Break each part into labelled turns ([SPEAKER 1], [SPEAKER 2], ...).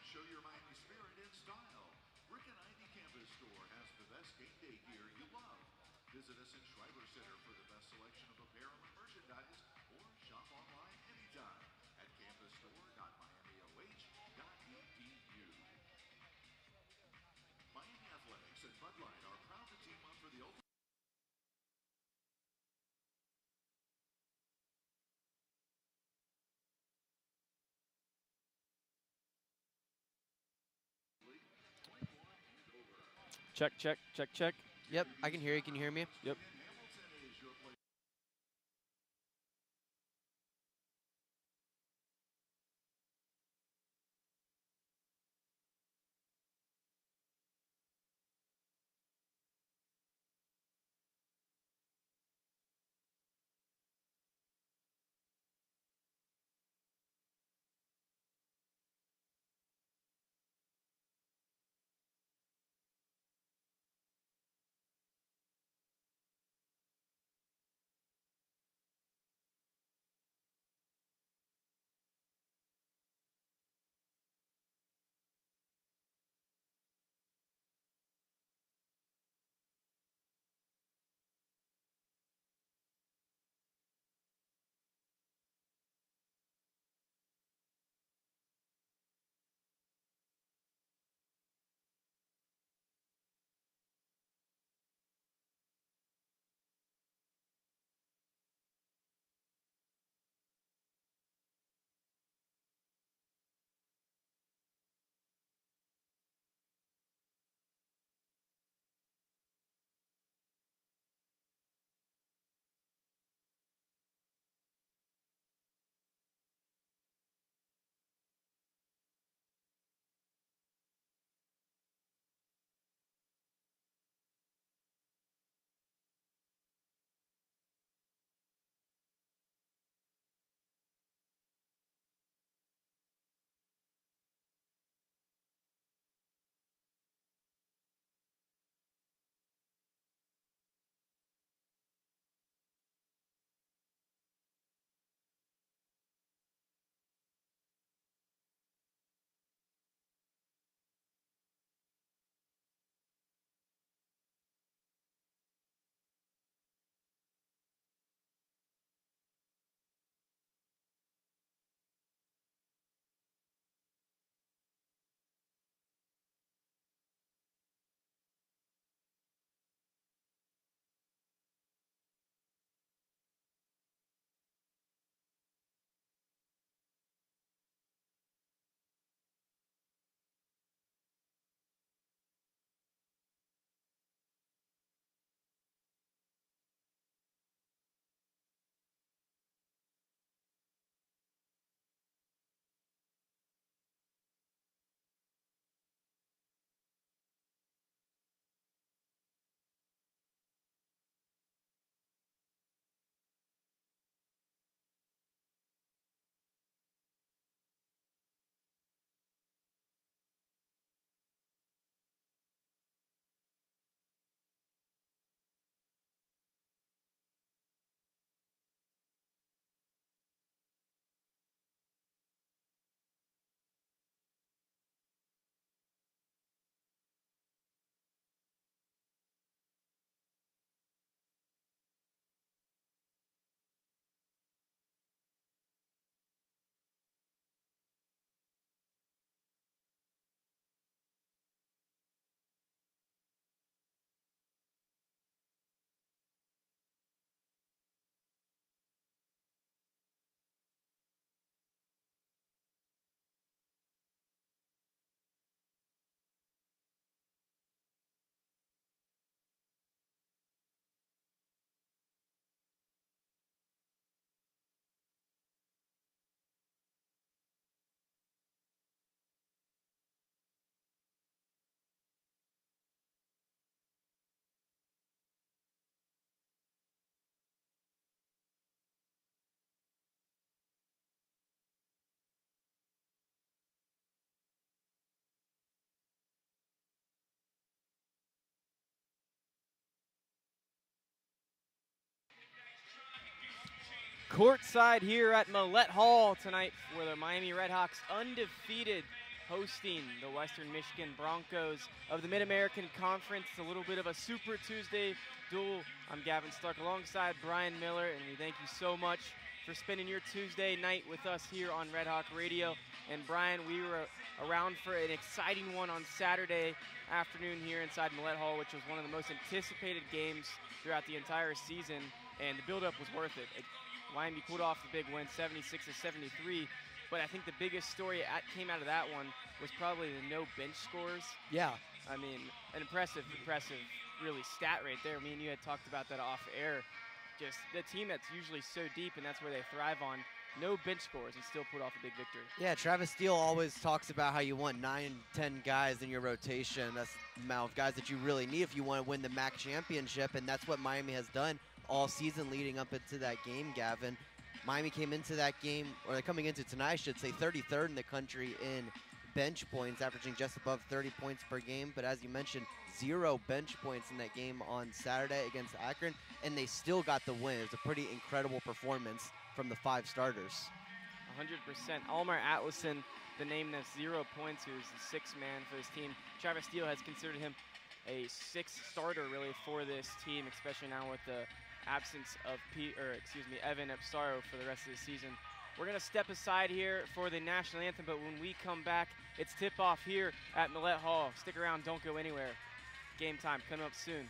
[SPEAKER 1] Show your Miami spirit in style. Brick and Ivy Campus Store has the best game day gear you love. Visit us in Schreiber Center for the best selection of apparel and merchandise, or shop online anytime at campusstore.miamioh.edu. Miami Athletics and Bud Light are proud to team up for the ultimate.
[SPEAKER 2] Check, check, check, check.
[SPEAKER 3] Yep, I can hear you. Can you hear me?
[SPEAKER 2] Yep. Courtside here at Millett Hall tonight for the Miami RedHawks undefeated hosting the Western Michigan Broncos of the Mid-American Conference. It's a little bit of a Super Tuesday duel. I'm Gavin Stark alongside Bryan Millett, and we thank you so much for spending your Tuesday night with us here on RedHawk Radio. And Bryan, we were around for an exciting one on Saturday afternoon here inside Millett Hall, which was one of the most anticipated games throughout the entire season, and the build-up was worth it. Miami pulled off the big win, 76-73. But I think the biggest story came out of that one was probably the no bench scores.
[SPEAKER 3] Yeah.
[SPEAKER 2] I mean, an impressive, really stat right there. Me and you had talked about that off air. Just the team that's usually so deep, and that's where they thrive on. No bench scores and still put off a big victory.
[SPEAKER 3] Yeah, Travis Steele always talks about how you want 9, 10 guys in your rotation. That's the amount of guys that you really need if you want to win the MAC championship, and that's what Miami has done all season leading up into that game, Gavin. Miami came into that game, or they're coming into tonight, I should say, 33rd in the country in bench points, averaging just above 30 points per game. But as you mentioned, 0 bench points in that game on Saturday against Akron, and they still got the win. It was a pretty incredible performance from the 5 starters.
[SPEAKER 2] 100%. Almar Atlason, the name that's 0 points, who's the 6th man for this team. Travis Steele has considered him a 6th starter, really, for this team, especially now with the absence of Evan Epsaro for the rest of the season. We're going to step aside here for the national anthem, but when we come back, it's tip-off here at Millett Hall. Stick around, don't go anywhere. Game time coming up soon.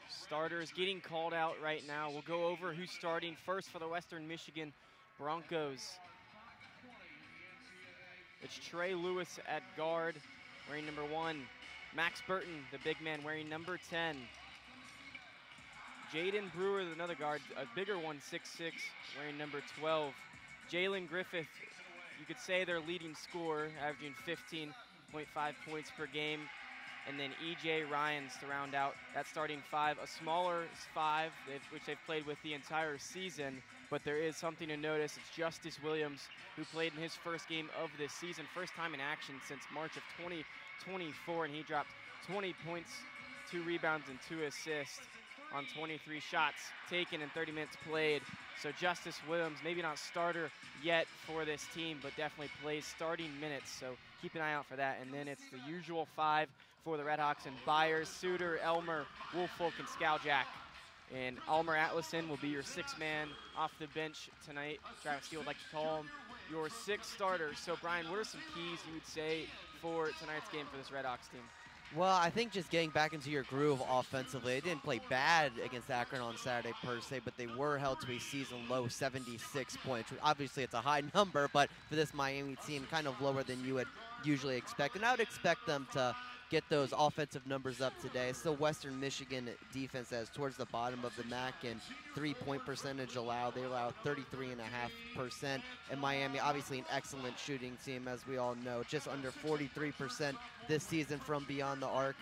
[SPEAKER 2] Starters getting called out right now. We'll go over who's starting first for the Western Michigan Broncos. It's Trey Lewis at guard, wearing number 1. Max Burton, the big man, wearing number 10. Jaden Brewer, another guard, a bigger one, 6'6", wearing number 12. Jalen Griffith, you could say their leading scorer, averaging 15.5 points per game. and then E.J. Ryans to round out that starting five, a smaller five, which they've played with the entire season. But there is something to notice. It's Justice Williams, who played in his first game of this season, first time in action since March of 2024, and he dropped 20 points, 2 rebounds, and 2 assists on 23 shots taken and 30 minutes played. So Justice Williams, maybe not starter yet for this team, but definitely plays starting minutes. So keep an eye out for that. And then it's the usual 5 for the RedHawks, and Byers, Suter, Elmer, Woolfolk, and Skowjack. And Almer Atlason will be your 6th man off the bench tonight. Travis Steele would like to call him your 6th starter. So Bryan, what are some keys you would say for tonight's game for this RedHawks team?
[SPEAKER 3] Well, I think just getting back into your groove offensively. They didn't play bad against Akron on Saturday per se, but they were held to a season-low 76 points. Obviously, it's a high number, but for this Miami team, kind of lower than you would usually expect. And I would expect them to get those offensive numbers up today. It's still Western Michigan defense that's towards the bottom of the MAC in 3-point percentage allowed. They allow 33.5%. And Miami, obviously an excellent shooting team, as we all know, just under 43% this season from beyond the arc,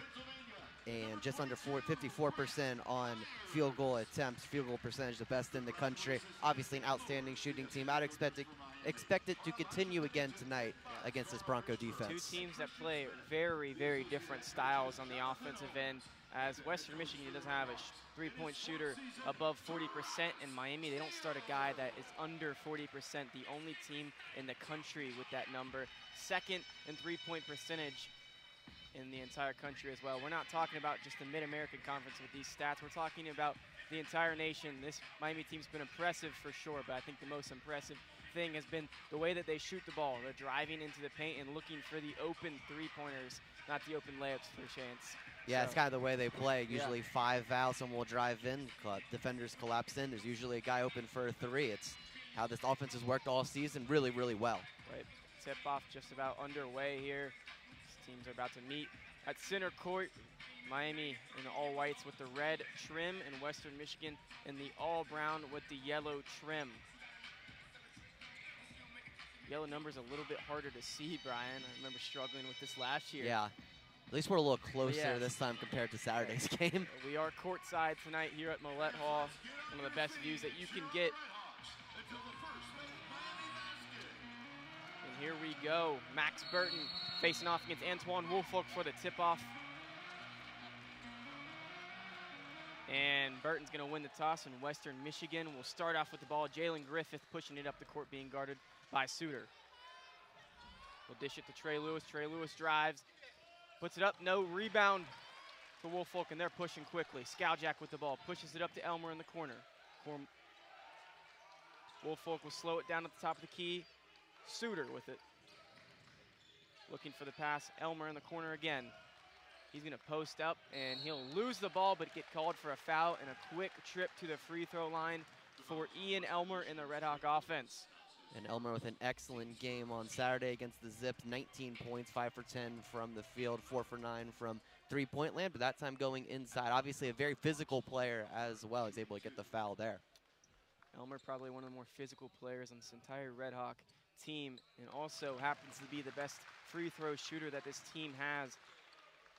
[SPEAKER 3] and just under 54% on field goal attempts. Field goal percentage, the best in the country. Obviously an outstanding shooting team. I'd expect it to continue again tonight against this Bronco defense.
[SPEAKER 2] 2 teams that play very, very different styles on the offensive end. As Western Michigan doesn't have a 3-point shooter above 40%, in Miami they don't start a guy that is under 40%, the only team in the country with that number. 2nd in 3-point percentage in the entire country as well. We're not talking about just the Mid-American Conference with these stats. We're talking about the entire nation. This Miami team's been impressive for sure, but I think the most impressive thing has been the way that they shoot the ball. They're driving into the paint and looking for the open 3-pointers, not the open layups for a chance.
[SPEAKER 3] Yeah,
[SPEAKER 2] so,
[SPEAKER 3] it's kind of the way they play. Usually 5 fouls, someone will drive in, defenders collapse in. There's usually a guy open for a 3. It's how this offense has worked all season really, really well.
[SPEAKER 2] Right. Tip-off just about underway here. These teams are about to meet at center court. Miami in the all-whites with the red trim, and Western Michigan in the all-brown with the yellow trim. Yellow number's a little bit harder to see, Bryan. I remember struggling with this last year.
[SPEAKER 3] Yeah. At least we're a little closer this time compared to Saturday's game.
[SPEAKER 2] We are courtside tonight here at Millett Hall. One of the best views that you can get. And here we go. Max Burton facing off against Antoine Woolfolk for the tip-off. And Burton's going to win the toss, and Western Michigan will start off with the ball. Jalen Griffith pushing it up the court, being guarded by Suter. We'll dish it to Trey Lewis. Trey Lewis drives, puts it up, no rebound for Woolfolk, and they're pushing quickly. Skowjack with the ball, pushes it up to Elmer in the corner. Woolfolk will slow it down at the top of the key. Suter with it. Looking for the pass, Elmer in the corner again. He's gonna post up, and he'll lose the ball, but get called for a foul and a quick trip to the free throw line for Ian Elmer in the RedHawk offense.
[SPEAKER 3] And Elmer with an excellent game on Saturday against the Zips. 19 points, 5 for 10 from the field, 4 for 9 from 3-point land, but that time going inside. Obviously a very physical player as well. He's able to get the foul there.
[SPEAKER 2] Elmer probably one of the more physical players on this entire RedHawk team, and also happens to be the best free throw shooter that this team has.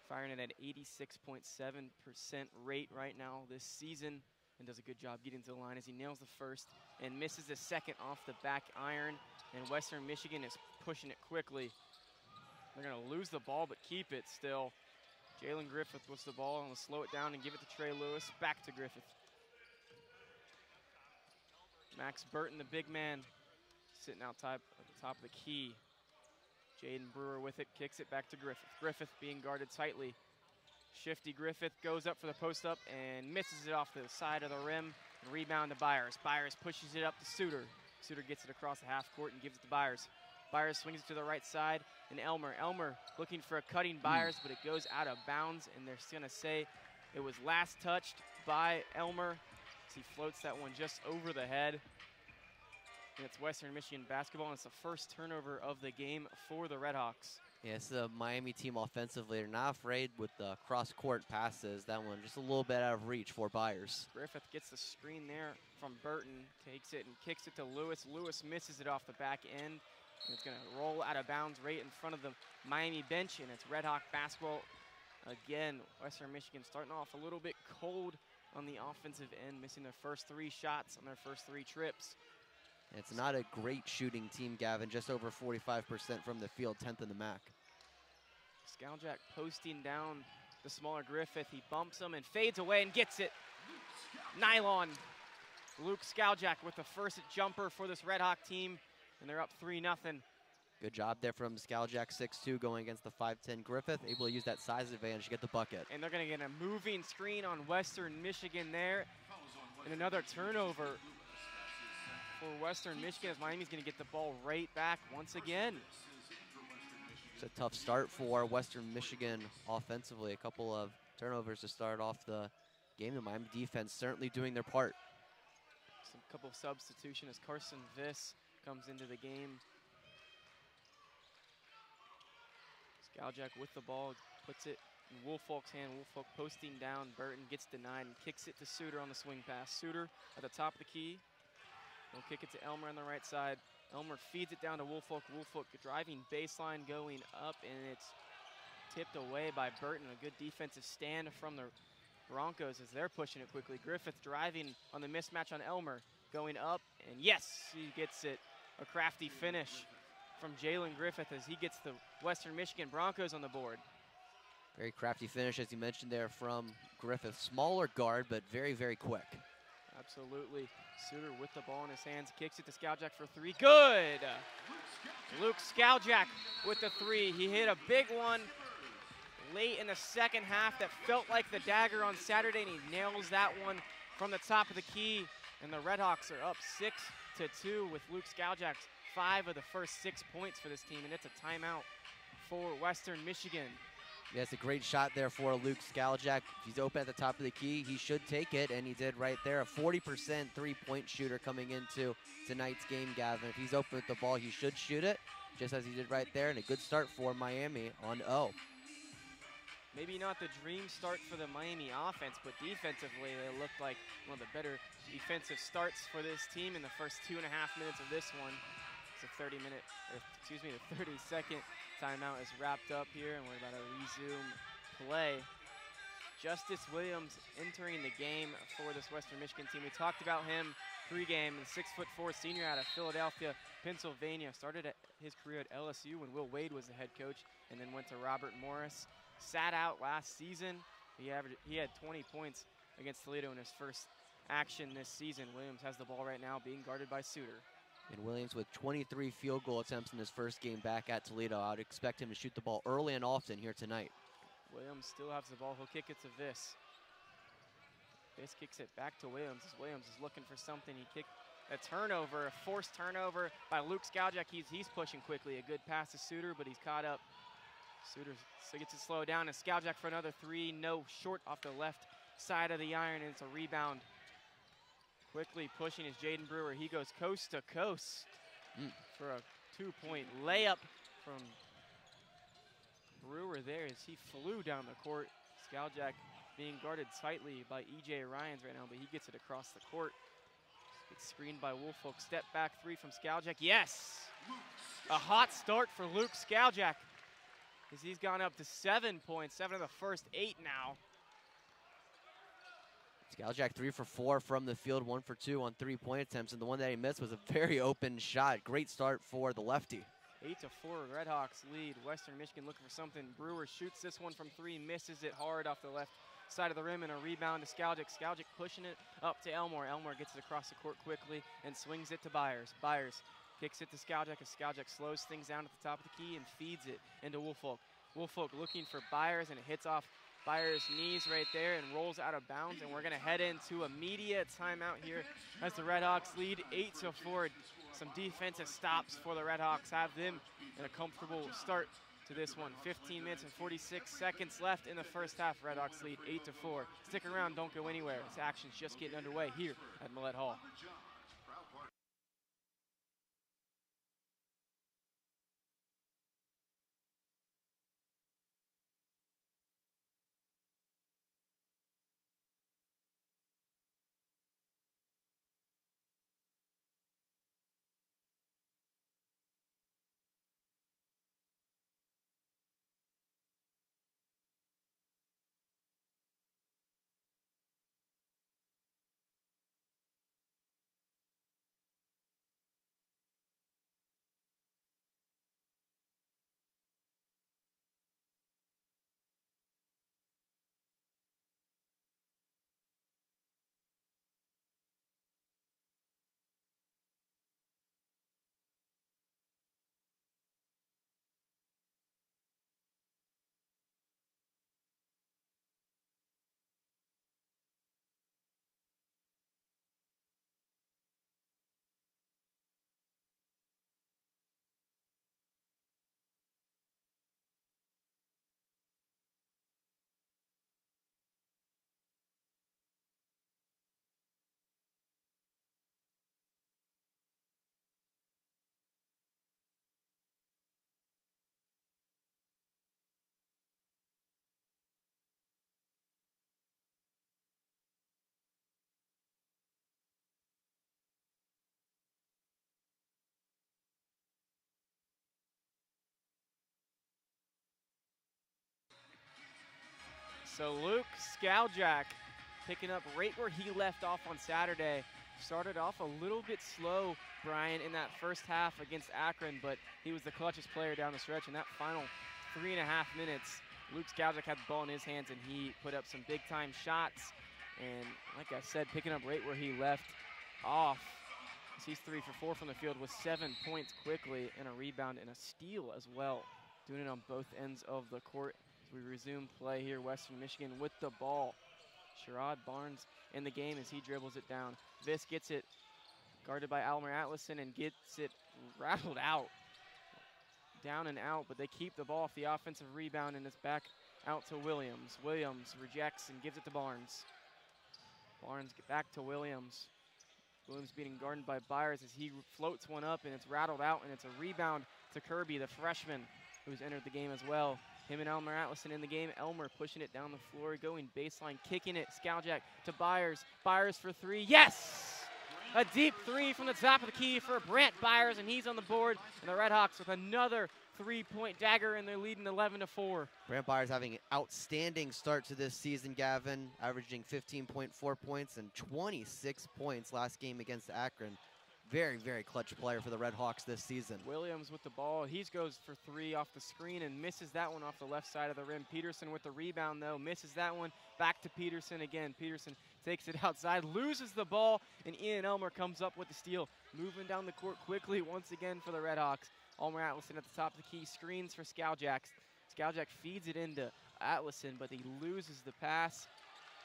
[SPEAKER 2] Firing it at 86.7% rate right now this season, and does a good job getting to the line as he nails the first and misses the second off the back iron. And Western Michigan is pushing it quickly. They're going to lose the ball but keep it still. Jalen Griffith with the ball, and will slow it down and give it to Trey Lewis. Back to Griffith. Max Burton, the big man, sitting out top at the top of the key. Jaden Brewer with it, kicks it back to Griffith. Griffith being guarded tightly. Shifty Griffith goes up for the post up and misses it off the side of the rim. And rebound to Byers. Byers pushes it up to Suter. Suter gets it across the half court and gives it to Byers. Byers swings it to the right side, and Elmer. Elmer looking for a cutting Byers, but it goes out of bounds, and they're gonna say it was last touched by Elmer as he floats that one just over the head. And it's Western Michigan basketball, and it's the first turnover of the game for the RedHawks.
[SPEAKER 3] Yeah, it's the Miami team offensively. They're not afraid with the cross-court passes. That one just a little bit out of reach for Byers.
[SPEAKER 2] Griffith gets the screen there from Burton, takes it and kicks it to Lewis. Lewis misses it off the back end, and it's gonna roll out of bounds right in front of the Miami bench, and it's RedHawk basketball Again, Western Michigan starting off a little bit cold on the offensive end, missing their first 3 shots on their first 3 trips.
[SPEAKER 3] It's not a great shooting team, Gavin, just over 45% from the field, 10th in the MAC.
[SPEAKER 2] Skowjak posting down the smaller Griffith. He bumps him and fades away and gets it. Nylon. Luke Skowjak with the first jumper for this Red Hawk team, and they're up 3-0.
[SPEAKER 3] Good job there from Skowjak, 6'2", going against the 5'10" Griffith, able to use that size advantage to get the bucket.
[SPEAKER 2] And they're going to get a moving screen on Western Michigan there. And another turnover for Western Michigan as Miami's going to get the ball right back once again.
[SPEAKER 3] It's a tough start for Western Michigan offensively. A couple of turnovers to start off the game. The Miami defense certainly doing their part.
[SPEAKER 2] Some couple of substitution as Carson Viss comes into the game. Skowjak with the ball, puts it in Woolfolk's hand. Woolfolk posting down. Burton gets denied and kicks it to Suter on the swing pass. Suter at the top of the key. He'll kick it to Elmer on the right side. Elmer feeds it down to Woolfolk. Woolfolk driving baseline going up, and it's tipped away by Burton. A good defensive stand from the Broncos as they're pushing it quickly. Griffith driving on the mismatch on Elmer. Going up, and yes, he gets it. A crafty finish from Jalen Griffith as he gets the Western Michigan Broncos on the board.
[SPEAKER 3] Very crafty finish, as you mentioned there, from Griffith. Smaller guard, but very, very quick.
[SPEAKER 2] Absolutely. Suter with the ball in his hands, kicks it to Skowjak for 3. Good! Luke Skowjak with the 3. He hit a big one late in the second half that felt like the dagger on Saturday, and he nails that one from the top of the key. And the RedHawks are up 6-2 with Luke Skowjak's 5 of the first 6 points for this team, and it's a timeout for Western Michigan.
[SPEAKER 3] Yeah, it's a great shot there for Luke Skowjak. If he's open at the top of the key, he should take it, and he did right there. A 40% three-point shooter coming into tonight's game, Gavin. If he's open with the ball, he should shoot it, just as he did right there, and a good start for Miami on O.
[SPEAKER 2] Maybe not the dream start for the Miami offense, but defensively they looked like one of the better defensive starts for this team in the first 2.5 minutes of this one. It's a 30-second timeout is wrapped up here, and we're about to resume play. Justice Williams entering the game for this Western Michigan team. We talked about him pregame, the 6'4" senior out of Philadelphia, Pennsylvania. Started his career at LSU when Will Wade was the head coach, and then went to Robert Morris. Sat out last season. He had 20 points against Toledo in his first action this season. Williams has the ball right now, being guarded by Suter.
[SPEAKER 3] And Williams with 23 field goal attempts in his first game back at Toledo. I would expect him to shoot the ball early and often here tonight.
[SPEAKER 2] Williams still has the ball. He'll kick it to Viss. Viss kicks it back to Williams as Williams is looking for something. He kicked a turnover, a forced turnover by Luke Skowjak. He's pushing quickly. A good pass to Suter, but he's caught up. Suter gets it slowed down, and Skowjak for another 3. No, short off the left side of the iron, and it's a rebound. Quickly pushing is Jaden Brewer. He goes coast to coast for a 2-point layup from Brewer there as he flew down the court. Skowjak being guarded tightly by E.J. Ryans right now, but he gets it across the court. It's screened by Woolfolk. Step back 3 from Skowjak. Yes! A hot start for Luke Skowjak, as he's gone up to 7 points, 7 of the first 8 now.
[SPEAKER 3] Skowjak 3 for 4 from the field, 1 for 2 on 3-point attempts, and the one that he missed was a very open shot. Great start for the lefty.
[SPEAKER 2] 8-4, RedHawks lead. Western Michigan looking for something. Brewer shoots this one from 3, misses it hard off the left side of the rim, and a rebound to Skowjak. Skowjak pushing it up to Elmore. Elmore gets it across the court quickly and swings it to Byers. Byers kicks it to Skowjak as Skowjak slows things down at the top of the key and feeds it into Woolfolk. Woolfolk looking for Byers, and it hits off Byers' knees right there and rolls out of bounds, and we're going to head into a media timeout here as the RedHawks lead 8-4. Some defensive stops for the RedHawks have them in a comfortable start to this one. 15 minutes and 46 seconds left in the first half. RedHawks lead 8-4. Stick around, don't go anywhere. This action's just getting underway here at Millett Hall. So Luke Skaljak picking up right where he left off on Saturday. Started off a little bit slow, Bryan, in that first half against Akron, but he was the clutchest player down the stretch in that final 3.5 minutes. Luke Skaljak had the ball in his hands, and he put up some big-time shots. And like I said, picking up right where he left off. He's 3 for 4 from the field with 7 points quickly, and a rebound and a steal as well. Doing it on both ends of the court as we resume play here. Western Michigan with the ball. Sherrod Barnes in the game as he dribbles it down. Viss gets it, guarded by Almer Atlason, and gets it rattled out. Down and out, but they keep the ball off the offensive rebound, and it's back out to Williams. Williams rejects and gives it to Barnes. Barnes get back to Williams. Williams being guarded by Byers as he floats one up, and it's rattled out, and it's a rebound to Kirby, the freshman, who's entered the game as well. Him and Elmer Atlason in the game. Elmer pushing it down the floor, going baseline, kicking it. Skaljak to Byers. Byers for 3. Yes! A deep 3 from the top of the key for Brant Byers, and he's on the board. And the RedHawks with another 3-point dagger, and they're leading 11-4.
[SPEAKER 3] Brant Byers having an outstanding start to this season, Gavin, averaging 15.4 points and 26 points last game against Akron. Very, very clutch player for the RedHawks this season.
[SPEAKER 2] Williams with the ball. He goes for 3 off the screen and misses that one off the left side of the rim. Peterson with the rebound, though, misses that one. Back to Peterson again. Peterson takes it outside, loses the ball, and Ian Elmer comes up with the steal. Moving down the court quickly once again for the RedHawks. Elmer Atlason at the top of the key, screens for Skaljak. Skaljak feeds it into Atlason, but he loses the pass.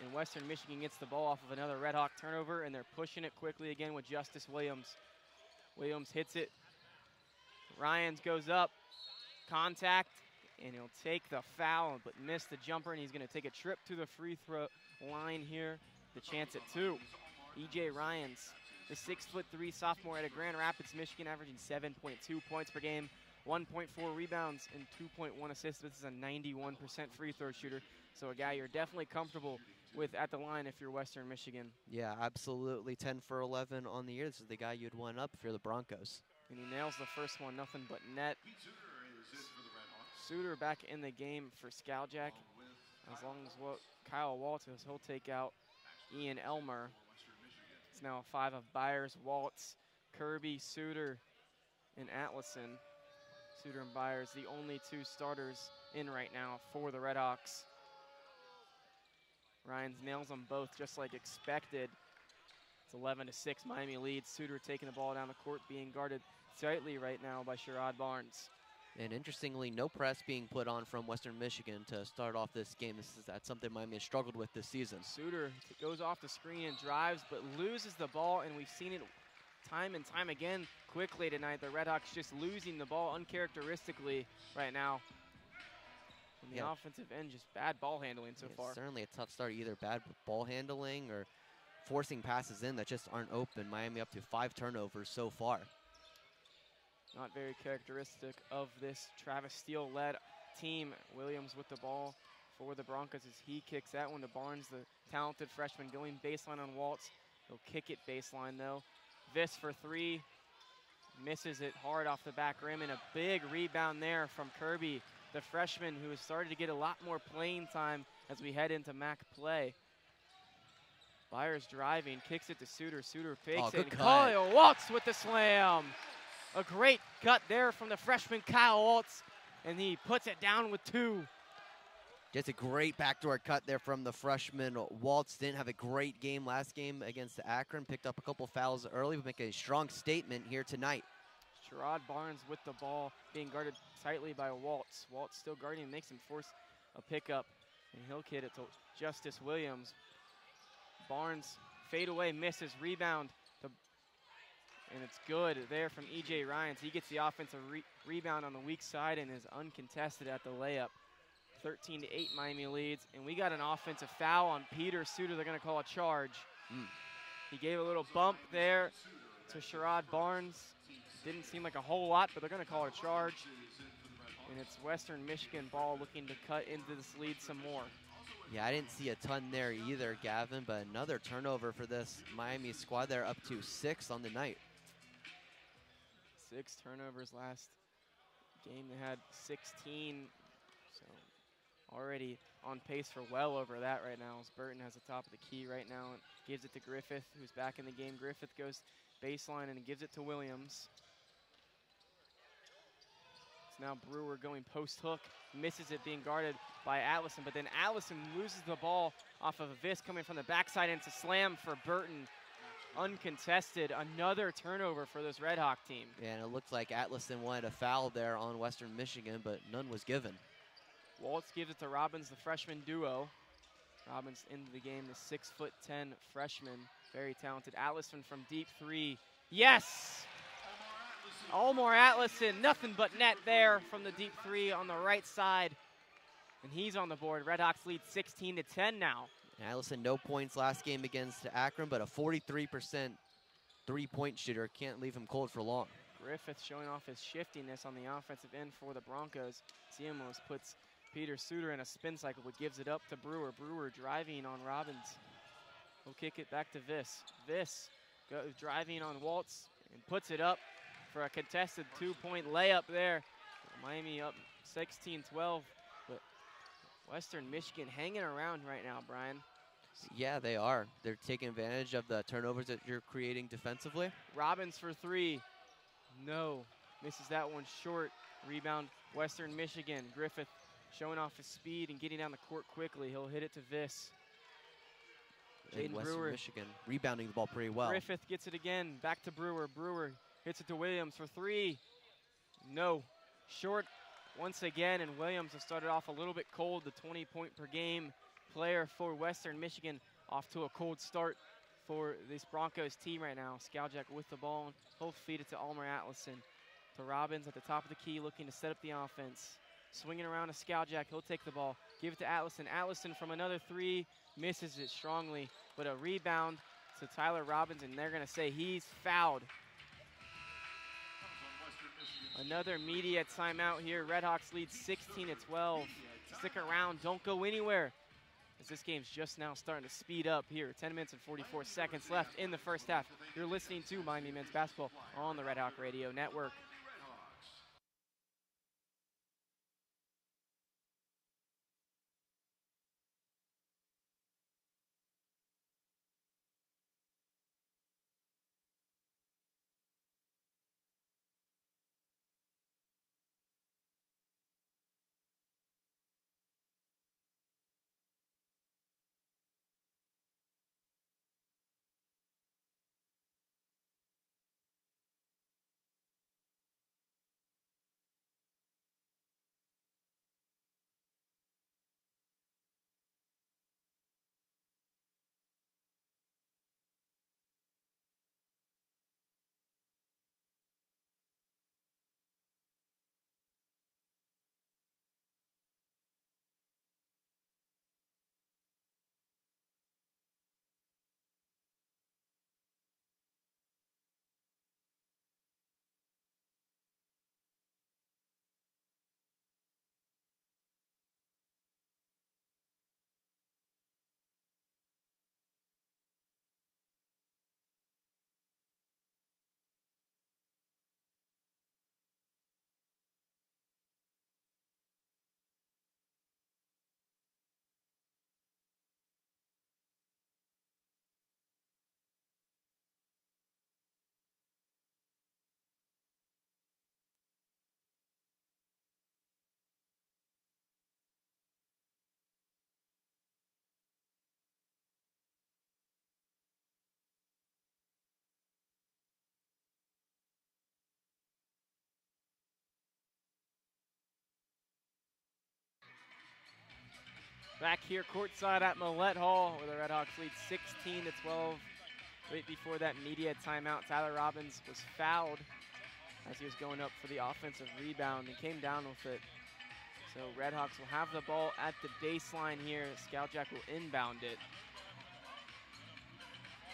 [SPEAKER 2] And Western Michigan gets the ball off of another RedHawk turnover, and they're pushing it quickly again with Justice Williams. Williams hits it. Ryans goes up, contact, and he'll take the foul, but miss the jumper, and he's going to take a trip to the free throw line here. The chance at 2. E.J. Ryans, the 6'3" sophomore out of Grand Rapids, Michigan, averaging 7.2 points per game, 1.4 rebounds, and 2.1 assists. This is a 91% free throw shooter, so a guy you're definitely comfortable with at the line if you're Western Michigan.
[SPEAKER 3] Yeah, absolutely. 10 for 11 on the year. This is the guy you'd want up if you're the Broncos.
[SPEAKER 2] And he nails the first one, nothing but net. Suter back in the game for Skaljak. As long as Kyle Waltz, he'll take out Ian Elmer. It's now a 5 of Byers, Waltz, Kirby, Suter, and Atlason. Suter and Byers, the only 2 starters in right now for the RedHawks. Ryans nails them both just like expected. It's 11-6, Miami leads. Suter taking the ball down the court, being guarded tightly right now by Sherrod Barnes.
[SPEAKER 3] And interestingly, no press being put on from Western Michigan to start off this game. That's something Miami has struggled with this season.
[SPEAKER 2] Suter goes off the screen and drives, but loses the ball, and we've seen it time and time again quickly tonight. The RedHawks just losing the ball uncharacteristically right now. From the offensive end, just bad ball handling so far.
[SPEAKER 3] Certainly a tough start, either bad ball handling or forcing passes in that just aren't open. Miami up to 5 turnovers so far.
[SPEAKER 2] Not very characteristic of this Travis Steele-led team. Williams with the ball for the Broncos as he kicks that one to Barnes, the talented freshman, going baseline on Waltz. He'll kick it baseline, though. Viss for 3, misses it hard off the back rim, and a big rebound there from Kirby, the freshman, who has started to get a lot more playing time as we head into MAC play. Byers driving, kicks it to Suter. Suter fakes it. Kyle Waltz with the slam. A great cut there from the freshman Kyle Waltz, and he puts it down with 2.
[SPEAKER 3] Just a great backdoor cut there from the freshman. Waltz didn't have a great game last game against Akron. Picked up a couple fouls early, but make a strong statement here tonight.
[SPEAKER 2] Sherrod Barnes with the ball, being guarded tightly by Waltz. Waltz still guarding, makes him force a pickup, and he'll kid it to Justice Williams. Barnes fade away, misses, rebound, and it's good there from E.J. Ryans. He gets the offensive rebound on the weak side and is uncontested at the layup. 13-8 Miami leads, and we got an offensive foul on Peter Suter. They're going to call a charge. He gave a little bump there to Sherrod Barnes. Didn't seem like a whole lot, but they're going to call a charge. And it's Western Michigan ball looking to cut into this lead some more.
[SPEAKER 3] Yeah, I didn't see a ton there either, Gavin, but another turnover for this Miami squad. They're up to 6 on the night.
[SPEAKER 2] 6 turnovers last game. They had 16. So already on pace for well over that right now, as Burton has the top of the key right now and gives it to Griffith, who's back in the game. Griffith goes baseline and gives it to Williams. It's now Brewer going post hook, misses it, being guarded by Allison, but then Allison loses the ball off of a Viss coming from the backside, and it's a slam for Burton. Uncontested, another turnover for this Red Hawk team.
[SPEAKER 3] Yeah, and it looked like Allison wanted a foul there on Western Michigan, but none was given.
[SPEAKER 2] Waltz gives it to Robbins, the freshman duo. Robbins into the game, the 6'10" freshman, very talented. Allison from deep three, yes! Almore Allison, nothing but net there from the deep three on the right side. And he's on the board. Red Hawks lead 16-10 now.
[SPEAKER 3] Allison, no points last game against Akron, but a 43% three-point shooter. Can't leave him cold for long.
[SPEAKER 2] Griffith showing off his shiftiness on the offensive end for the Broncos. He almost puts Peter Suter in a spin cycle, but gives it up to Brewer. Brewer driving on Robbins. He'll kick it back to Viss. Viss goes driving on Waltz and puts it up for a contested two-point layup there. Miami up 16-12, but Western Michigan hanging around right now, Brian.
[SPEAKER 3] Yeah, they are. They're taking advantage of the turnovers that you're creating defensively.
[SPEAKER 2] Robbins for three. No. Misses that one short. Rebound, Western Michigan. Griffith showing off his speed and getting down the court quickly. He'll hit it to Viss.
[SPEAKER 3] And Western Michigan rebounding the ball pretty well.
[SPEAKER 2] Griffith gets it again. Back to Brewer. Brewer hits it to Williams for three. No. Short once again, and Williams has started off a little bit cold. The 20-point per game player for Western Michigan, off to a cold start for this Broncos team right now. Skowjak with the ball. He'll feed it to Almer Atlason. To Robbins at the top of the key, looking to set up the offense. Swinging around to Skowjak. He'll take the ball. Give it to Atlason. Atlason from another three. Misses it strongly, but a rebound to Tyler Robbins, and they're going to say he's fouled. Another media timeout here. RedHawks lead 16-12. Stick around. Don't go anywhere, as this game's just now starting to speed up here. 10 minutes and 44 seconds left in the first half. You're listening to Miami Men's Basketball on the Red Hawk Radio Network. Back here courtside at Millett Hall, where the RedHawks lead 16-12. Right before that media timeout, Tyler Robbins was fouled as he was going up for the offensive rebound and came down with it. So RedHawks will have the ball at the baseline here. Skowjak will inbound it.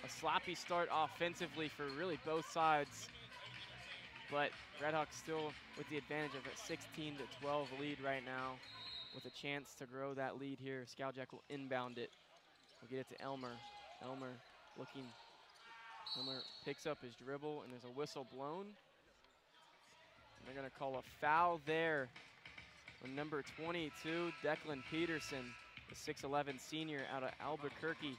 [SPEAKER 2] A sloppy start offensively for really both sides, but RedHawks still with the advantage of a 16-12 lead right now, with a chance to grow that lead here. Skowjak will inbound it. We'll get it to Elmer. Elmer looking. Elmer picks up his dribble, and there's a whistle blown. And they're going to call a foul there on number 22, Declan Peterson, the 6'11 senior out of Albuquerque.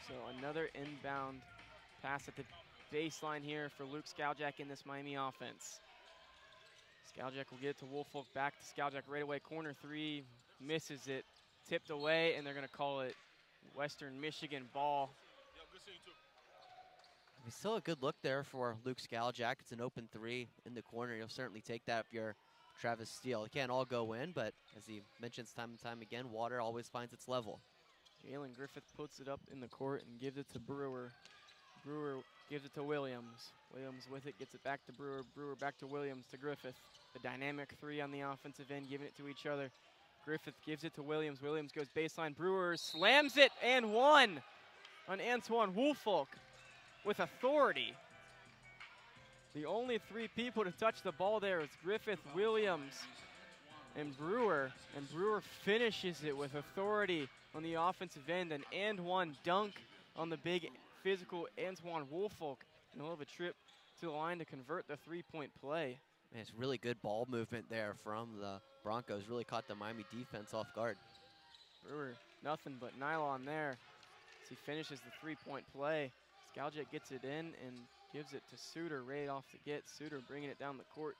[SPEAKER 2] So another inbound pass at the baseline here for Luke Skaljak in this Miami offense. Skaljak will get it to Woolfolk, back to Skaljak right away. Corner three, misses it, tipped away, and they're going to call it Western Michigan ball.
[SPEAKER 3] It's still a good look there for Luke Skaljak. It's an open three in the corner. You'll certainly take that if you're Travis Steele. It can't all go in, but as he mentions time and time again, water always finds its level.
[SPEAKER 2] Jalen Griffith puts it up in the court and gives it to Brewer. Brewer gives it to Williams. Williams with it, gets it back to Brewer. Brewer back to Williams, to Griffith. The dynamic three on the offensive end, giving it to each other. Griffith gives it to Williams. Williams goes baseline. Brewer slams it and one on Antoine Woolfolk with authority. The only three people to touch the ball there is Griffith, Williams, and Brewer. And Brewer finishes it with authority on the offensive end. And one dunk on the big physical Antoine Woolfolk. And he'll have a trip to the line to convert the three-point play.
[SPEAKER 3] Man, it's really good ball movement there from the Broncos. Really caught the Miami defense off guard.
[SPEAKER 2] Brewer, nothing but nylon there as he finishes the three-point play. Skaljak gets it in and gives it to Suter right off the get. Suter bringing it down the court.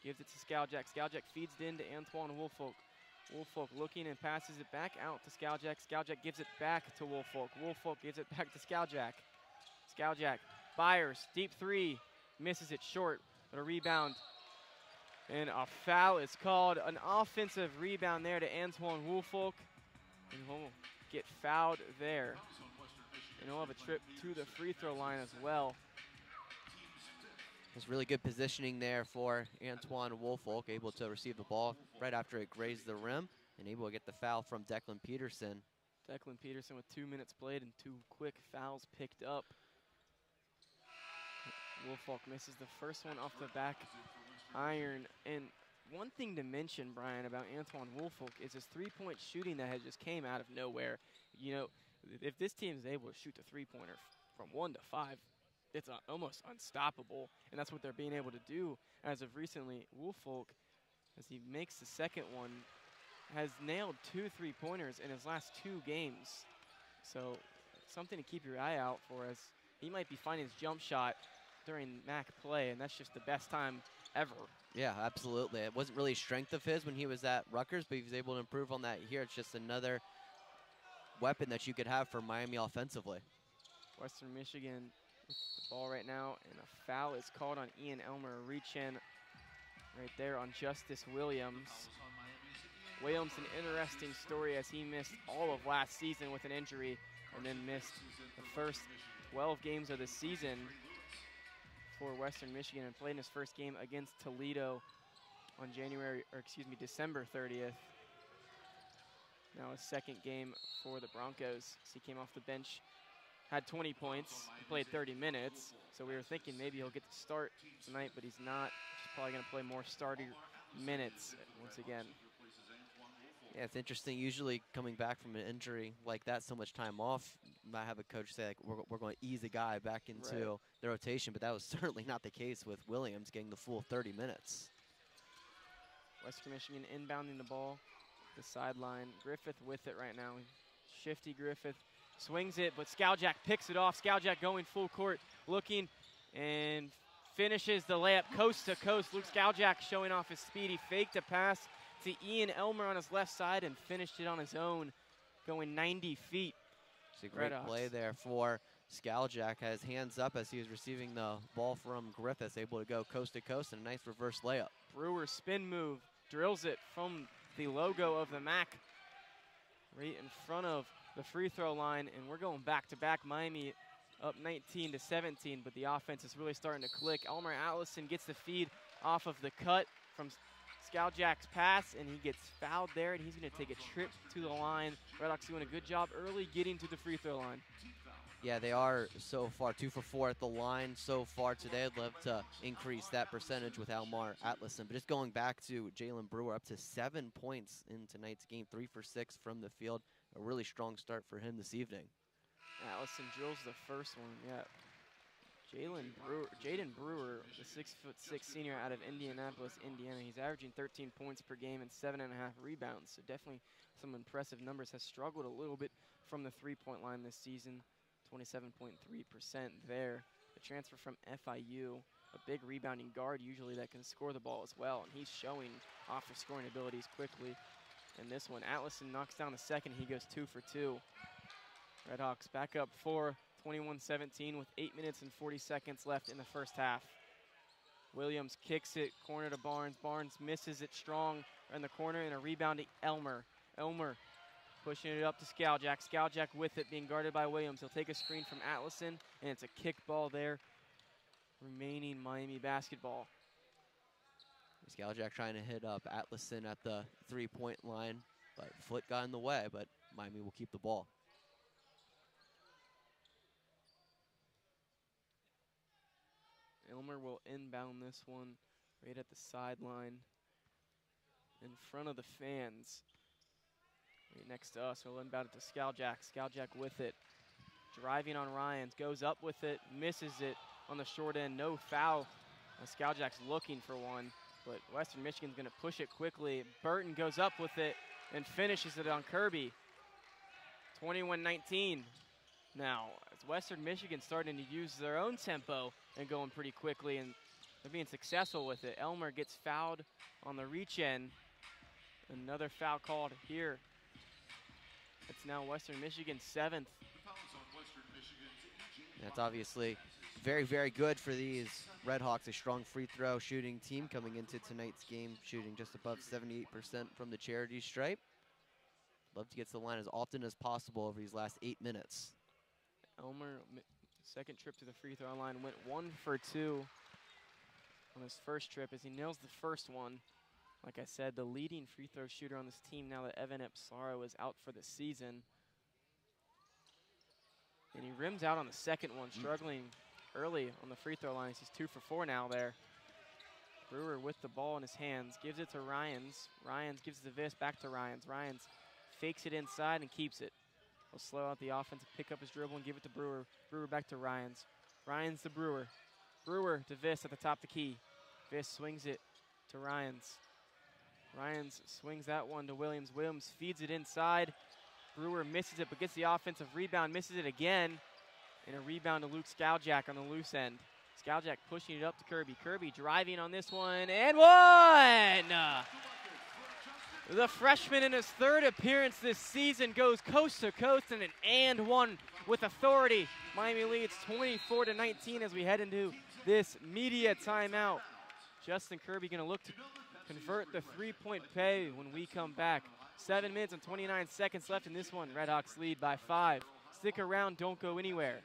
[SPEAKER 2] Gives it to Skaljak. Skaljak feeds it into Antoine Woolfolk. Woolfolk looking and passes it back out to Skaljak. Skaljak gives it back to Woolfolk. Woolfolk gives it back to Skaljak. Skaljak, Byers, deep three. Misses it short, but a rebound. And a foul is called. An offensive rebound there to Antoine Woolfolk. And he'll get fouled there. And he'll have a trip to the free throw line as well.
[SPEAKER 3] There's really good positioning there for Antoine Woolfolk, able to receive the ball right after it grazed the rim, and able to get the foul from Declan Peterson.
[SPEAKER 2] Declan Peterson with 2 minutes played and 2 quick fouls picked up. Woolfolk misses the first one off the back iron. And one thing to mention, Brian, about Antoine Woolfolk is his three-point shooting that has just came out of nowhere. You know, if this team is able to shoot the three-pointer from 1 to 5, it's almost unstoppable, and that's what they're being able to do as of recently. Woolfolk, as he makes the second one, has nailed 2 three-pointers in his last 2 games. So something to keep your eye out for, as he might be finding his jump shot during MAC play, and that's just the best time ever.
[SPEAKER 3] Yeah, absolutely. It wasn't really a strength of his when he was at Rutgers, but he was able to improve on that here. It's just another weapon that you could have for Miami offensively.
[SPEAKER 2] Western Michigan with the ball right now, and a foul is called on Ian Elmer. A reach in right there on Justice Williams. Williams, an interesting story, as he missed all of last season with an injury and then missed the first 12 games of the season for Western Michigan, and played in his first game against Toledo on December 30th. Now his second game for the Broncos. So he came off the bench, had 20 points, played 30 minutes. So we were thinking maybe he'll get to start tonight, but he's not. He's probably going to play more starter minutes once again.
[SPEAKER 3] Yeah, it's interesting. Usually coming back from an injury like that, so much time off, you might have a coach say, like, we're going to ease a guy back into the rotation, but that was certainly not the case with Williams getting the full 30 minutes.
[SPEAKER 2] Western Michigan inbounding the ball, the sideline. Griffith with it right now. Shifty Griffith swings it, but Skaljak picks it off. Skaljak going full court, looking, and finishes the layup coast to coast. Luke Skaljak showing off his speed. He faked a pass to Ian Elmer on his left side and finished it on his own, going 90 feet.
[SPEAKER 3] It's a great play there for Skaljak. Had his hands up as he was receiving the ball from Griffiths, able to go coast to coast, and a nice reverse layup.
[SPEAKER 2] Brewer spin move, drills it from the logo of the MAC right in front of the free throw line, and we're going back-to-back. Miami up 19-17, but the offense is really starting to click. Elmer Allison gets the feed off of the cut from Skaljak's pass, and he gets fouled there, and he's going to take a trip to the line. RedHawks doing a good job early getting to the free throw line.
[SPEAKER 3] Yeah, they are so far 2 for 4 at the line so far today. I'd love to increase that percentage with Elmar Atlason. But just going back to Jalen Brewer, up to 7 points in tonight's game, 3 for 6 from the field. A really strong start for him this evening.
[SPEAKER 2] Allison drills the first one, yeah. Jaden Brewer, the 6'6" senior out of Indianapolis, Indiana. He's averaging 13 points per game and 7.5 rebounds. So definitely some impressive numbers. Has struggled a little bit from the three-point line this season, 27.3% there. The transfer from FIU, a big rebounding guard usually that can score the ball as well. And he's showing off his scoring abilities quickly. And this one, Allison knocks down the second. He goes 2 for 2. RedHawks back up 21-17 with 8 minutes and 40 seconds left in the first half. Williams kicks it, corner to Barnes. Barnes misses it strong in the corner, and a rebound to Elmer. Elmer pushing it up to Skaljak. Skaljak with it, being guarded by Williams. He'll take a screen from Allison, and it's a kick ball there. Remaining Miami basketball.
[SPEAKER 3] Skaljak trying to hit up Atlason at the three-point line, but foot got in the way, but Miami will keep the ball.
[SPEAKER 2] Elmer will inbound this one right at the sideline in front of the fans. Right next to us, we'll inbound it to Skaljak. Skaljak with it. Driving on Ryans, goes up with it, misses it on the short end. No foul. Skaljak's looking for one, but Western Michigan's gonna push it quickly. Burton goes up with it and finishes it on Kirby. 21-19. Now, as Western Michigan starting to use their own tempo and going pretty quickly, and they're being successful with it. Elmer gets fouled on the reach end. Another foul called here. It's now Western Michigan's 7th.
[SPEAKER 3] That's obviously very, very good for these RedHawks, a strong free throw shooting team coming into tonight's game, shooting just above 78% from the charity stripe. Love to get to the line as often as possible over these last 8 minutes.
[SPEAKER 2] Elmer, second trip to the free throw line, went 1 for 2 on his first trip as he nails the first one. Like I said, the leading free throw shooter on this team now that Evan Epsaro is out for the season. And he rims out on the second one, struggling early on the free throw line. He's 2 for 4 now there. Brewer with the ball in his hands, gives it to Ryans. Ryans gives the Vis back to Ryans. Ryans fakes it inside and keeps it. He'll slow out the offense, pick up his dribble and give it to Brewer. Brewer back to Ryans. Ryans to Brewer. Brewer to Vis at the top of the key. Vis swings it to Ryans. Ryans swings that one to Williams. Williams feeds it inside. Brewer misses it but gets the offensive rebound, misses it again. And a rebound to Luke Skaljak on the loose end. Skaljak pushing it up to Kirby. Kirby driving on this one, and one! The freshman in his 3rd appearance this season goes coast to coast and one with authority. Miami leads 24-19 as we head into this media timeout. Justin Kirby gonna look to convert the three-point play when we come back. 7 minutes and 29 seconds left in this one. RedHawks lead by 5. Stick around, don't go anywhere.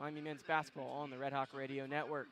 [SPEAKER 2] Miami men's basketball on the RedHawk Radio Network.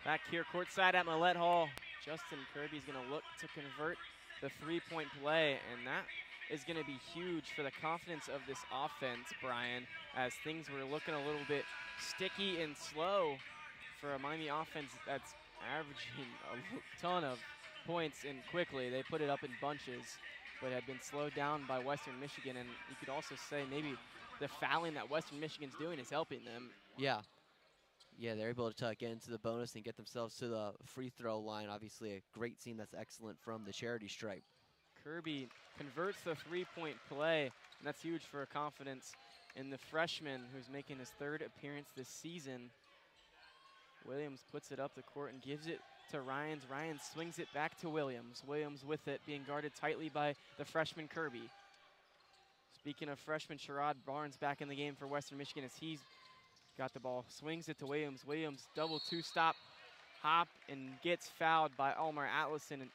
[SPEAKER 2] Back here courtside at Millett Hall. Justin Kirby's going to look to convert the three-point play, and that is going to be huge for the confidence of this offense, Bryan, as things were looking a little bit sticky and slow for a Miami offense that's averaging a ton of points in quickly. They put it up in bunches, but had been slowed down by Western Michigan, and you could also say maybe the fouling that Western Michigan's doing is helping them.
[SPEAKER 3] Yeah. Yeah, they're able to get into the bonus and get themselves to the free throw line. Obviously, a great team that's excellent from the charity stripe.
[SPEAKER 2] Kirby converts the three-point play, and that's huge for confidence in the freshman who's making his third appearance this season. Williams puts it up the court and gives it to Ryans. Ryan swings it back to Williams. Williams with it, being guarded tightly by the freshman Kirby. Speaking of freshman, Sherrod Barnes back in the game for Western Michigan as he's got the ball. Swings it to Williams. Williams double two-stop hop and gets fouled by Elmer Atlason. And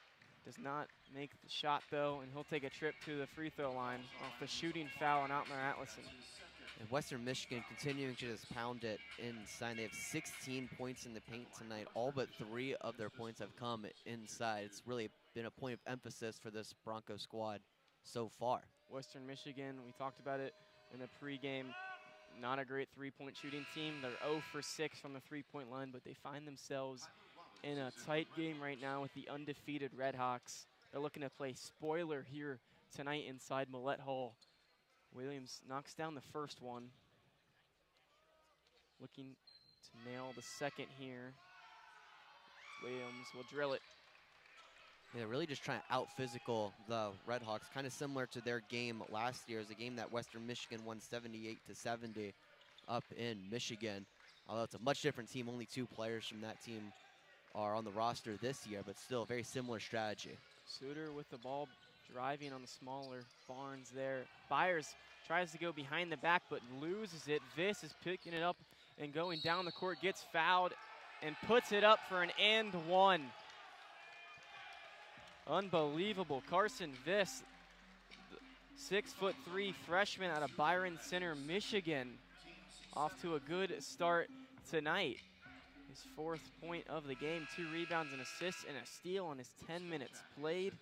[SPEAKER 2] does not make the shot, though, and he'll take a trip to the free throw line off the shooting foul on Elmer Atlason.
[SPEAKER 3] And Western Michigan continuing to just pound it inside. They have 16 points in the paint tonight. All but 3 of their points have come inside. It's really been a point of emphasis for this Bronco squad so far.
[SPEAKER 2] Western Michigan, we talked about it in the pregame, not a great three-point shooting team. They're 0 for 6 from the three-point line, but they find themselves in a tight game right now with the undefeated RedHawks. They're looking to play spoiler here tonight inside Millett Hall. Williams knocks down the first one. Looking to nail the second here. Williams will drill it.
[SPEAKER 3] Yeah, really just trying to out-physical the RedHawks, kind of similar to their game last year. It was a game that Western Michigan won 78-70 up in Michigan. Although it's a much different team, only 2 players from that team are on the roster this year, but still a very similar strategy.
[SPEAKER 2] Suter with the ball, driving on the smaller Barnes there. Byers tries to go behind the back, but loses it. Viss is picking it up and going down the court, gets fouled, and puts it up for an and one. Unbelievable. Carson Viss, 6'3" freshman out of Byron Center, Michigan, off to a good start tonight. His 4th point of the game, 2 rebounds and assists and a steal in his 10 minutes played.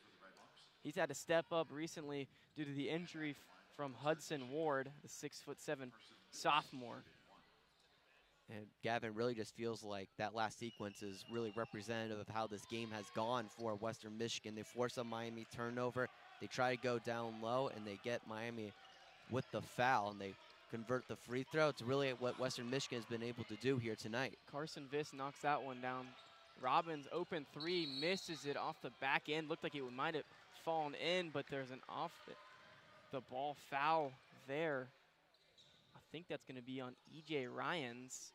[SPEAKER 2] He's had to step up recently due to the injury from Hudson Ward, the 6'7" sophomore.
[SPEAKER 3] And Gavin, really just feels like that last sequence is really representative of how this game has gone for Western Michigan. They force a Miami turnover, they try to go down low, and they get Miami with the foul, and they convert the free throw. It's really what Western Michigan has been able to do here tonight.
[SPEAKER 2] Carson Viss knocks that one down. Robbins open 3, misses it off the back end. Looked like it might have fallen in, but there's an off the ball foul there. I think that's going to be on E.J. Ryans,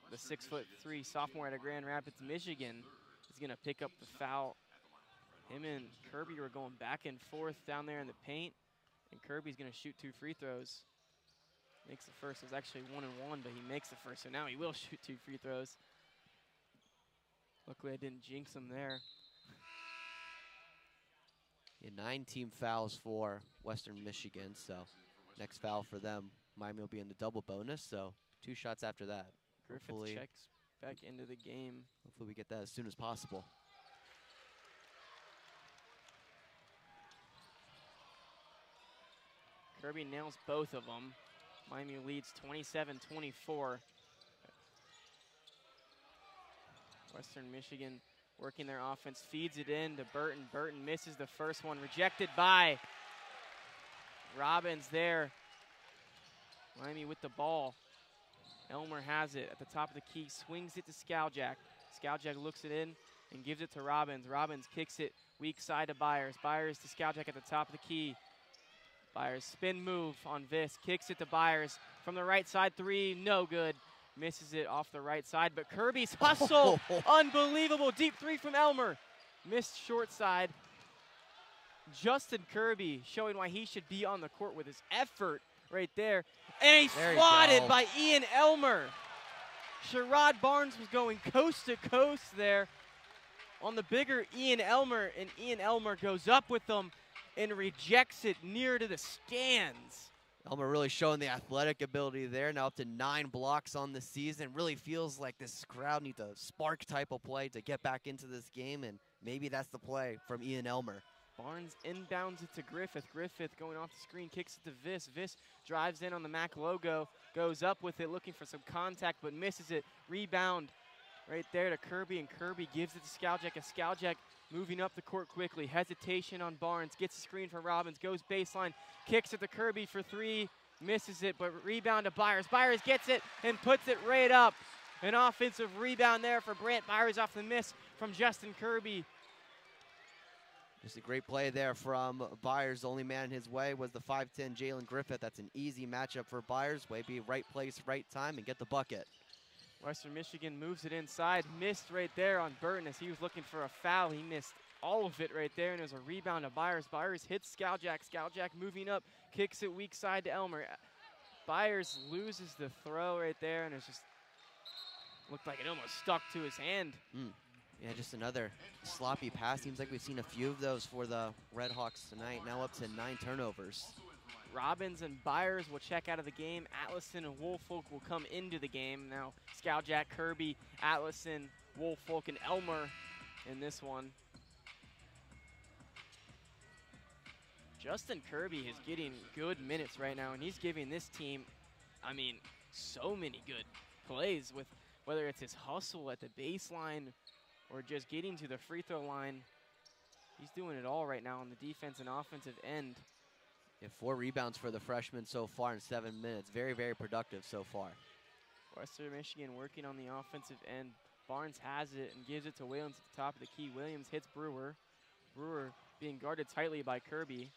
[SPEAKER 2] the 6'3" sophomore out of Grand Rapids, Michigan. Is going to pick up the foul. Him and Kirby were going back and forth down there in the paint, and Kirby's going to shoot 2 free throws. Makes the first. It was actually 1-1, but he makes the first, so now he will shoot 2 free throws. Luckily, I didn't jinx him there.
[SPEAKER 3] Yeah, 9 team fouls for Western Michigan, so next foul for them, Miami will be in the double bonus, so 2 shots after that.
[SPEAKER 2] Griffith checks back into the game.
[SPEAKER 3] Hopefully we get that as soon as possible.
[SPEAKER 2] Kirby nails both of them. Miami leads 27-24. Western Michigan working their offense, feeds it in to Burton. Burton misses the first one, rejected by Robbins there. Miami with the ball. Elmer has it at the top of the key, swings it to Skowjak. Skowjak looks it in and gives it to Robbins. Robbins kicks it weak side to Byers. Byers to Skowjak at the top of the key. Byers spin move on Viss, kicks it to Byers from the right side, 3, no good. Misses it off the right side, but Kirby's hustle, unbelievable. Deep 3 from Elmer, missed short side. Justin Kirby showing why he should be on the court with his effort right there. And he's swatted by Ian Elmer. Sherrod Barnes was going coast to coast there on the bigger Ian Elmer, and Ian Elmer goes up with them and rejects it near to the stands.
[SPEAKER 3] Elmer really showing the athletic ability there. Now up to 9 blocks on the season. Really feels like this crowd needs a spark type of play to get back into this game, and maybe that's the play from Ian Elmer.
[SPEAKER 2] Barnes inbounds it to Griffith. Griffith going off the screen, kicks it to Viss. Viss drives in on the MAC logo, goes up with it, looking for some contact, but misses it. Rebound right there to Kirby, and Kirby gives it to Skowjak, and Skowjak moving up the court quickly. Hesitation on Barnes, gets the screen for Robbins, goes baseline, kicks it to Kirby for 3, misses it, but rebound to Byers. Byers gets it and puts it right up. An offensive rebound there for Brant Byers off the miss from Justin Kirby.
[SPEAKER 3] Just a great play there from Byers. The only man in his way was the 5'10" Jalen Griffith. That's an easy matchup for Byers. Way be right place, right time, and get the bucket.
[SPEAKER 2] Western Michigan moves it inside. Missed right there on Burton as he was looking for a foul. He missed all of it right there, and it was a rebound to Byers. Byers hits Skowjak. Skowjak moving up, kicks it weak side to Elmer. Byers loses the throw right there, and it just looked like it almost stuck to his hand.
[SPEAKER 3] Yeah, just another sloppy pass. Seems like we've seen a few of those for the RedHawks tonight. Now up to 9 turnovers.
[SPEAKER 2] Robbins and Byers will check out of the game. Atlason and Woolfolk will come into the game. Now Skowjak, Kirby, Atlason, Woolfolk, and Elmer in this one. Justin Kirby is getting good minutes right now, and he's giving this team, I mean, so many good plays, with whether it's his hustle at the baseline or just getting to the free throw line. He's doing it all right now on the defense and offensive end.
[SPEAKER 3] Yeah, 4 rebounds for the freshman so far in 7 minutes. Very, very productive so far.
[SPEAKER 2] Western Michigan working on the offensive end. Barnes has it and gives it to Williams at the top of the key. Williams hits Brewer. Brewer being guarded tightly by Kirby.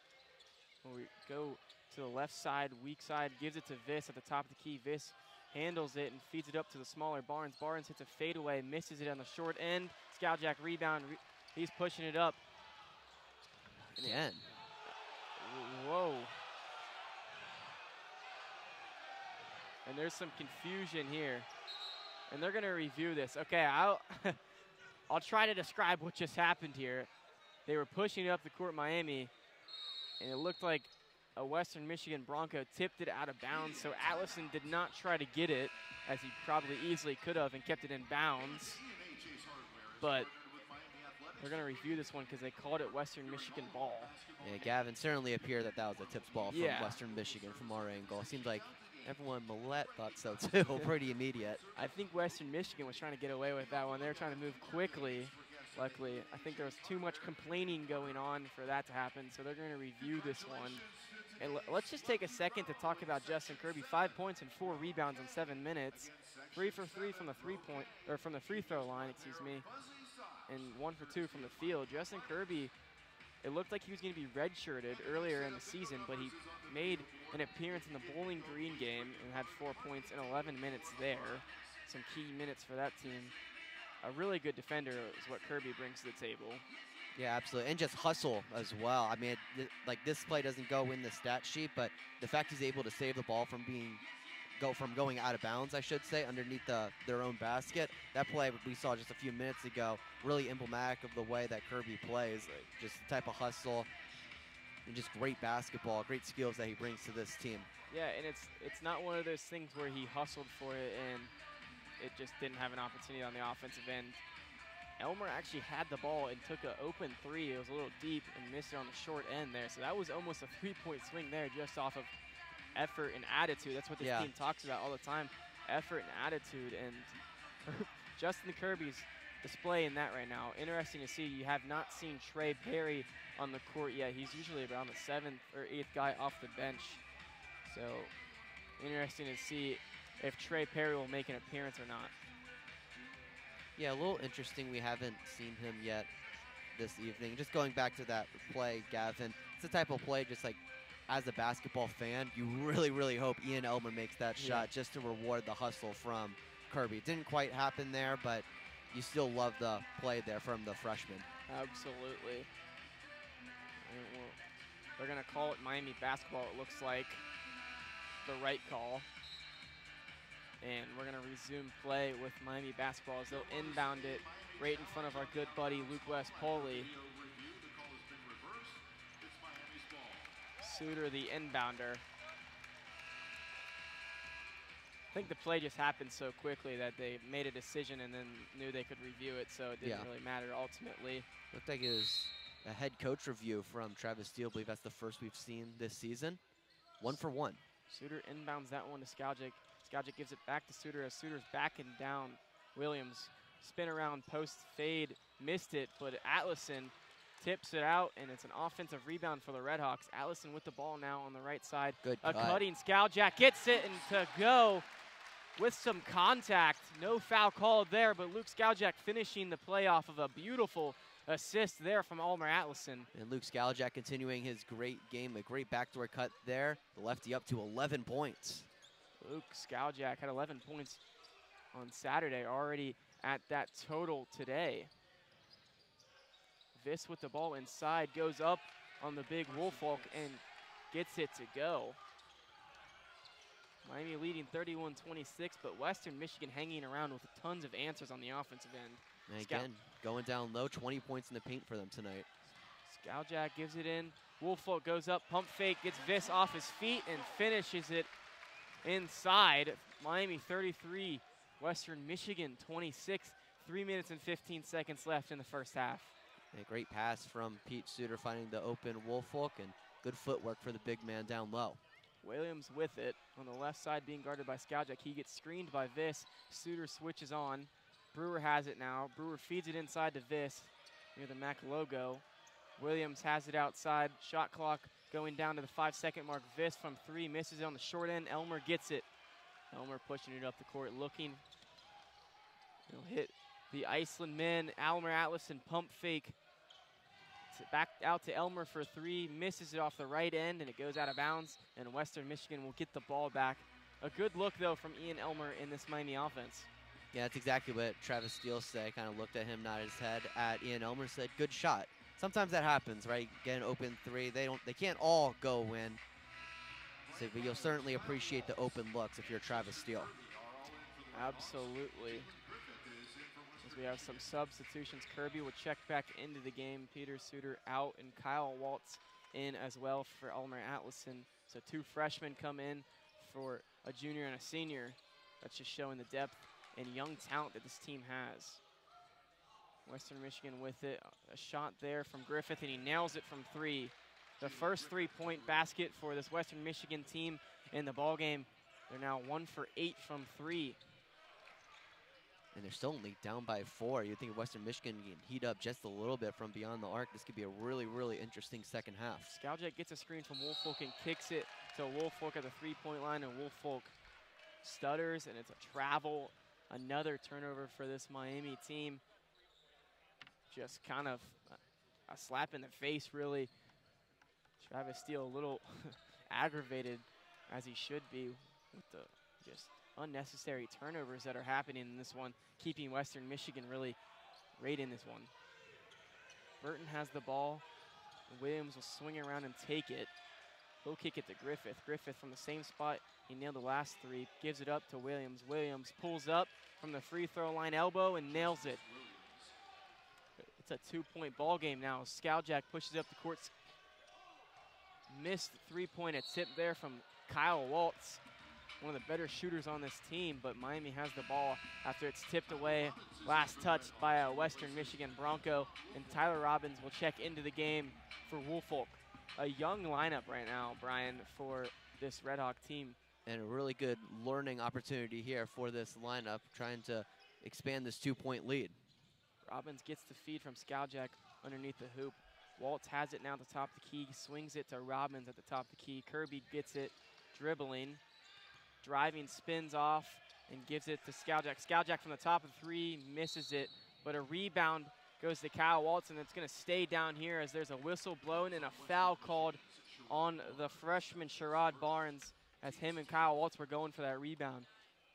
[SPEAKER 2] We go to the left side, weak side, gives it to Viss at the top of the key. Viss handles it and feeds it up to the smaller Barnes. Barnes hits a fadeaway, misses it on the short end. Skowjak rebound, he's pushing it up.
[SPEAKER 3] Again.
[SPEAKER 2] Whoa. And there's some confusion here. And they're gonna review this. Okay, I'll try to describe what just happened here. They were pushing it up the court, Miami, and it looked like a Western Michigan Bronco tipped it out of bounds, so Allison did not try to get it, as he probably easily could have, and kept it in bounds. But we're going to review this one because they called it Western Michigan ball.
[SPEAKER 3] Yeah, Gavin, certainly appeared that was a tips ball from Western Michigan from our angle. It seems like everyone, Millett, thought so too, pretty immediate.
[SPEAKER 2] I think Western Michigan was trying to get away with that one. They were trying to move quickly. Luckily, I think there was too much complaining going on for that to happen, so they're going to review this one. And let's just take a second to talk about Justin Kirby. 5 points and 4 rebounds in 7 minutes. 3 for 3 from the from the free throw line, excuse me, and 1 for 2 from the field. Justin Kirby, it looked like he was going to be redshirted earlier in the season, but he made an appearance in the Bowling Green game and had 4 points in 11 minutes there. Some key minutes for that team. A really good defender is what Kirby brings to the table.
[SPEAKER 3] Yeah, absolutely, and just hustle as well. I mean, like this play doesn't go in the stat sheet, but the fact he's able to save the ball from going out of bounds, I should say, underneath their own basket. That play we saw just a few minutes ago, really emblematic of the way that Kirby plays. Just the type of hustle and just great basketball, great skills that he brings to this team.
[SPEAKER 2] Yeah, and it's not one of those things where he hustled for it and it just didn't have an opportunity on the offensive end. Elmer actually had the ball and took an open 3. It was a little deep and missed it on the short end there. So that was almost a 3-point swing there just off of effort and attitude. That's what this team talks about all the time, effort and attitude. And Justin Kirby's displaying that right now. Interesting to see. You have not seen Trey Perry on the court yet. He's usually around the 7th or 8th guy off the bench. So interesting to see if Trey Perry will make an appearance or not.
[SPEAKER 3] Yeah, a little interesting. We haven't seen him yet this evening. Just going back to that play, Gavin, it's the type of play just like as a basketball fan, you really, really hope Ian Elmer makes that shot just to reward the hustle from Kirby. It didn't quite happen there, but you still love the play there from the freshman.
[SPEAKER 2] Absolutely. They're going to call it Miami basketball, it looks like. The right call. And we're going to resume play with Miami basketball as they'll inbound it right in front of our good buddy Luke West Poli. Suter, the inbounder. think the play just happened so quickly that they made a decision and then knew they could review it, so it didn't really matter ultimately.
[SPEAKER 3] Looked like it was a head coach review from Travis Steele. I believe that's the first we've seen this season. 1 for 1.
[SPEAKER 2] Suter inbounds that one to Skowjic. Skowjic gives it back to Suter as Suter's backing down. Williams spin around, post fade, missed it, but Atlason tips it out, and it's an offensive rebound for the RedHawks. Atlason with the ball now on the right side.
[SPEAKER 3] Good
[SPEAKER 2] A
[SPEAKER 3] cut.
[SPEAKER 2] cutting Skowjic gets it, and to go with some contact. No foul called there, but Luke Skowjic finishing the play off of a beautiful assist there from Almer Atlason.
[SPEAKER 3] And Luke Skowjic continuing his great game, a great backdoor cut there. The lefty up to 11 points.
[SPEAKER 2] Luke Skowjic had 11 points on Saturday, already at that total today. Viss with the ball inside, goes up on the big Woolfolk and gets it to go. Miami leading 31-26, but Western Michigan hanging around with tons of answers on the offensive end.
[SPEAKER 3] And again, going down low, 20 points in the paint for them tonight.
[SPEAKER 2] Skowjic gives it in. Woolfolk goes up, pump fake, gets Viss off his feet and finishes it inside. Miami 33, Western Michigan 26. 3 minutes and 15 seconds left in the first half.
[SPEAKER 3] A great pass from Pete Suter finding the open Woolfolk, and good footwork for the big man down low.
[SPEAKER 2] Williams with it on the left side being guarded by Skowjic. He gets screened by Viss. Suter switches on. Brewer has it now. Brewer feeds it inside to Viss near the MAC logo. Williams has it outside. Shot clock going down to the 5-second mark. Viss from 3 misses it on the short end. Elmer gets it. Elmer pushing it up the court, looking. He'll hit the Iceland men. Almer Atlason pump fake. Back out to Elmer for 3, misses it off the right end, and it goes out of bounds, and Western Michigan will get the ball back. A good look, though, from Ian Elmer in this Miami offense.
[SPEAKER 3] Yeah, that's exactly what Travis Steele said. Kind of looked at him, nodded his head at Ian Elmer, said, good shot. Sometimes that happens, right? Get an open 3. They can't all go in. So, but you'll certainly appreciate the open looks if you're Travis Steele.
[SPEAKER 2] Absolutely. As we have some substitutions, Kirby will check back into the game. Peter Suter out, and Kyle Waltz in as well for Elmer Atlason. So 2 freshmen come in for a junior and a senior. That's just showing the depth and young talent that this team has. Western Michigan with it. A shot there from Griffith, and he nails it from 3. The first 3-point basket for this Western Michigan team in the ballgame. They're now 1 for 8 from 3.
[SPEAKER 3] And they're still only down by 4. You'd think Western Michigan can heat up just a little bit from beyond the arc. This could be a really, really interesting second half.
[SPEAKER 2] Skowjic gets a screen from Woolfolk and kicks it to Woolfolk at the 3-point line, and Woolfolk stutters, and it's a travel. Another turnover for this Miami team. Just kind of a slap in the face, really. Travis Steele a little aggravated, as he should be, with the just unnecessary turnovers that are happening in this one, keeping Western Michigan really right in this one. Burton has the ball. Williams will swing around and take it. He'll kick it to Griffith. Griffith from the same spot he nailed the last 3, gives it up to Williams. Williams pulls up from the free throw line elbow and nails it. It's a 2-point ball game now. Skowjic pushes up the court. Missed 3-point tip there from Kyle Waltz, one of the better shooters on this team, but Miami has the ball after it's tipped away. Last touched by a Western Michigan Bronco, and Tyler Robbins will check into the game for Woolfolk. A young lineup right now, Brian, for this RedHawk team.
[SPEAKER 3] And a really good learning opportunity here for this lineup, trying to expand this 2-point lead.
[SPEAKER 2] Robbins gets the feed from Skowjic underneath the hoop. Waltz has it now at the top of the key, swings it to Robbins at the top of the key. Kirby gets it, dribbling, driving, spins off, and gives it to Skowjic. Skowjic from the top of 3, misses it, but a rebound goes to Kyle Waltz, and it's going to stay down here as there's a whistle blown and a foul called on the freshman Sherrod Barnes as him and Kyle Waltz were going for that rebound.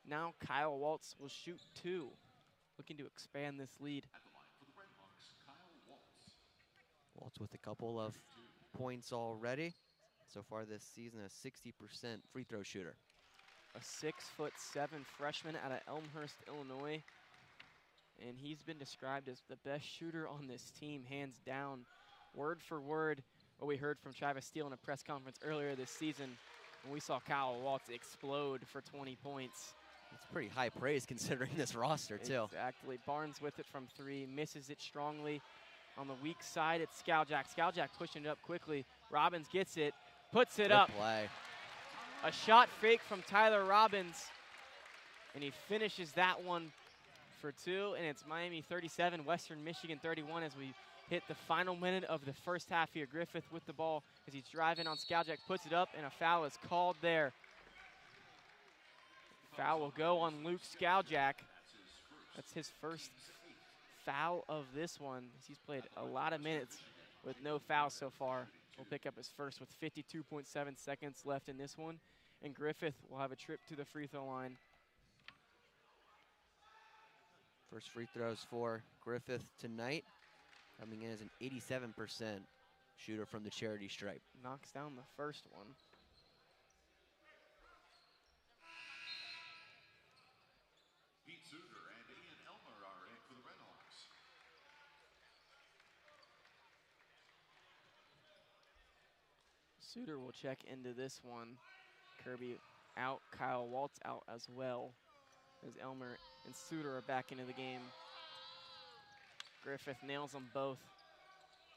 [SPEAKER 2] Now Kyle Waltz will shoot 2, looking to expand this lead.
[SPEAKER 3] Waltz with a couple of points already. So far this season, a 60% free throw shooter.
[SPEAKER 2] A 6'7" freshman out of Elmhurst, Illinois. And he's been described as the best shooter on this team, hands down. Word for word, what we heard from Travis Steele in a press conference earlier this season when we saw Kyle Waltz explode for 20 points.
[SPEAKER 3] It's pretty high praise considering this roster, too.
[SPEAKER 2] Exactly. Barnes with it from 3, misses it strongly. On the weak side, it's Skowjak. Skowjak pushing it up quickly. Robbins gets it, puts it up.
[SPEAKER 3] Good play.
[SPEAKER 2] A shot fake from Tyler Robbins, and he finishes that one for 2, and it's Miami 37, Western Michigan 31 as we hit the final minute of the first half here. Griffith with the ball as he's driving on Skowjak, puts it up, and a foul is called there. Foul will go on Luke Skowjak. That's his first foul of this one. He's played a lot of minutes with no fouls so far. Will pick up his first with 52.7 seconds left in this one. And Griffith will have a trip to the free throw line.
[SPEAKER 3] First free throws for Griffith tonight. Coming in as an 87% shooter from the charity stripe.
[SPEAKER 2] Knocks down the first one.
[SPEAKER 1] Pete Suter and Ian Elmer are in for the RedHawks.
[SPEAKER 2] Suter will check into this one. Kirby out, Kyle Waltz out as well, as Elmer and Suter are back into the game. Griffith nails them both.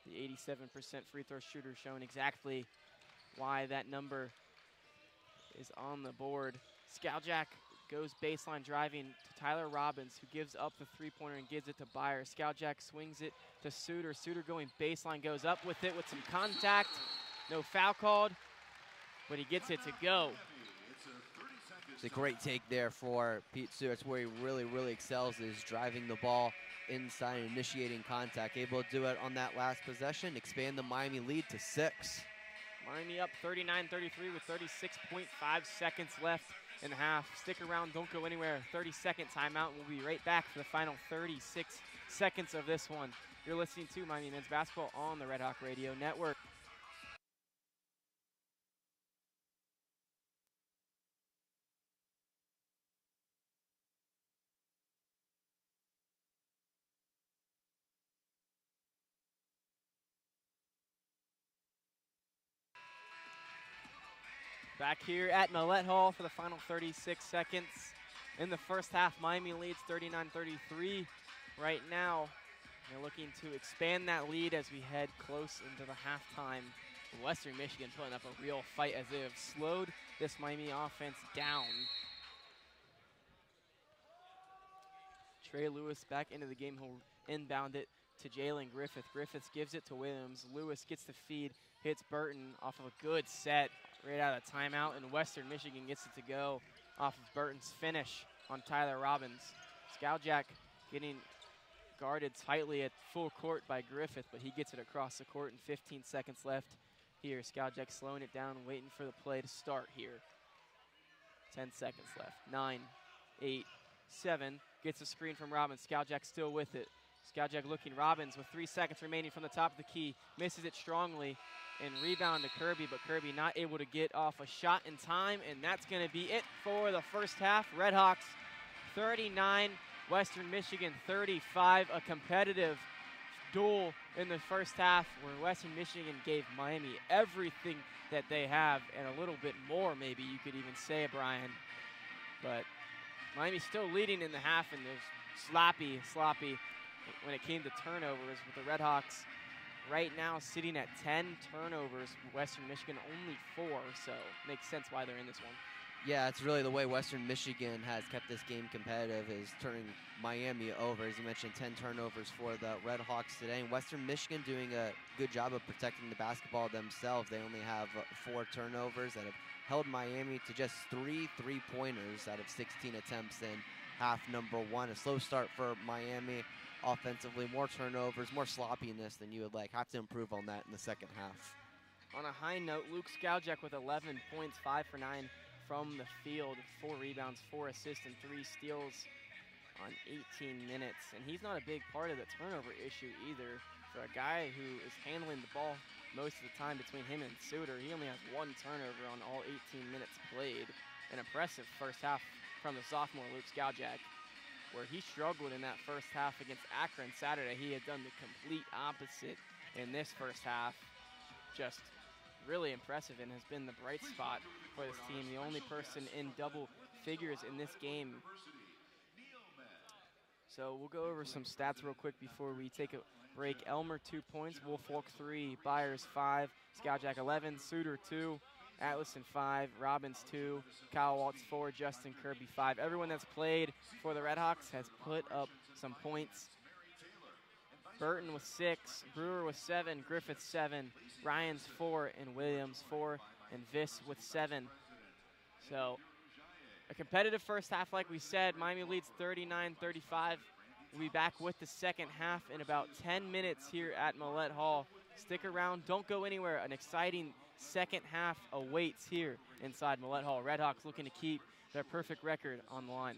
[SPEAKER 2] The 87% free throw shooter showing exactly why that number is on the board. Skowjak goes baseline driving to Tyler Robbins, who gives up the three-pointer and gives it to Byer. Skowjak swings it to Suter. Suter going baseline, goes up with it with some contact. No foul called, but he gets it to go.
[SPEAKER 3] It's a great take there for Pete Suter. It's where he really, really excels, is driving the ball inside and initiating contact. Able to do it on that last possession, expand the Miami lead to 6.
[SPEAKER 2] Miami up 39-33 with 36.5 seconds left in the half. Stick around, don't go anywhere. 30-second timeout, and we'll be right back for the final 36 seconds of this one. You're listening to Miami Men's Basketball on the Red Hawk Radio Network. Back here at Millett Hall for the final 36 seconds. In the first half, Miami leads 39-33 right now. They're looking to expand that lead as we head close into the halftime. Western Michigan putting up a real fight as they have slowed this Miami offense down. Trey Lewis back into the game. He'll inbound it to Jalen Griffith. Griffith gives it to Williams. Lewis gets the feed, hits Burton off of a good set right out of timeout, and Western Michigan gets it to go off of Burton's finish on Tyler Robbins. Skowjak getting guarded tightly at full court by Griffith, but he gets it across the court in 15 seconds left here. Skowjak slowing it down, waiting for the play to start here. 10 seconds left. 9, 8, 7. Gets a screen from Robbins. Skowjak still with it. Skowjak looking. Robbins with 3 seconds remaining from the top of the key. Misses it strongly. And rebound to Kirby, but Kirby not able to get off a shot in time, and that's going to be it for the first half. RedHawks 39, Western Michigan 35. A competitive duel in the first half where Western Michigan gave Miami everything that they have and a little bit more, maybe you could even say, Bryan. But Miami still leading in the half, and there's sloppy when it came to turnovers with the RedHawks. Right now sitting at 10 turnovers, Western Michigan only 4, so makes sense why they're in this one.
[SPEAKER 3] Yeah, it's really the way Western Michigan has kept this game competitive, is turning Miami over. As you mentioned, 10 turnovers for the RedHawks today. And Western Michigan doing a good job of protecting the basketball themselves. They only have 4 turnovers that have held Miami to just 3 3-pointers out of 16 attempts in half number 1. A slow start for Miami. Offensively, more turnovers, more sloppiness than you would like. Have to improve on that in the second half.
[SPEAKER 2] On a high note, Luke Skowjak with 11 points, 5 for 9 from the field, 4 rebounds, 4 assists, and 3 steals on 18 minutes. And he's not a big part of the turnover issue either. For a guy who is handling the ball most of the time between him and Suter, he only has 1 turnover on all 18 minutes played. An impressive first half from the sophomore Luke Skowjak. Where he struggled in that first half against Akron Saturday, he had done the complete opposite in this first half. Just really impressive and has been the bright spot for this team. The only person in double figures in this game. So we'll go over some stats real quick before we take a break. Elmer 2 points, Wolfolk 3, Byers 5, Scoutjack 11, Suter 2, Atlason 5, Robbins 2, Kyle Waltz 4, Justin Kirby 5. Everyone that's played for the RedHawks has put up some points. Burton with 6, Brewer with 7, Griffith 7, Ryans 4, and Williams 4, and Viss with 7. So a competitive first half, like we said. Miami leads 39-35. We'll be back with the second half in about 10 minutes here at Millett Hall. Stick around, don't go anywhere. An exciting second half awaits here inside Millett Hall. RedHawks looking to keep their perfect record on the line.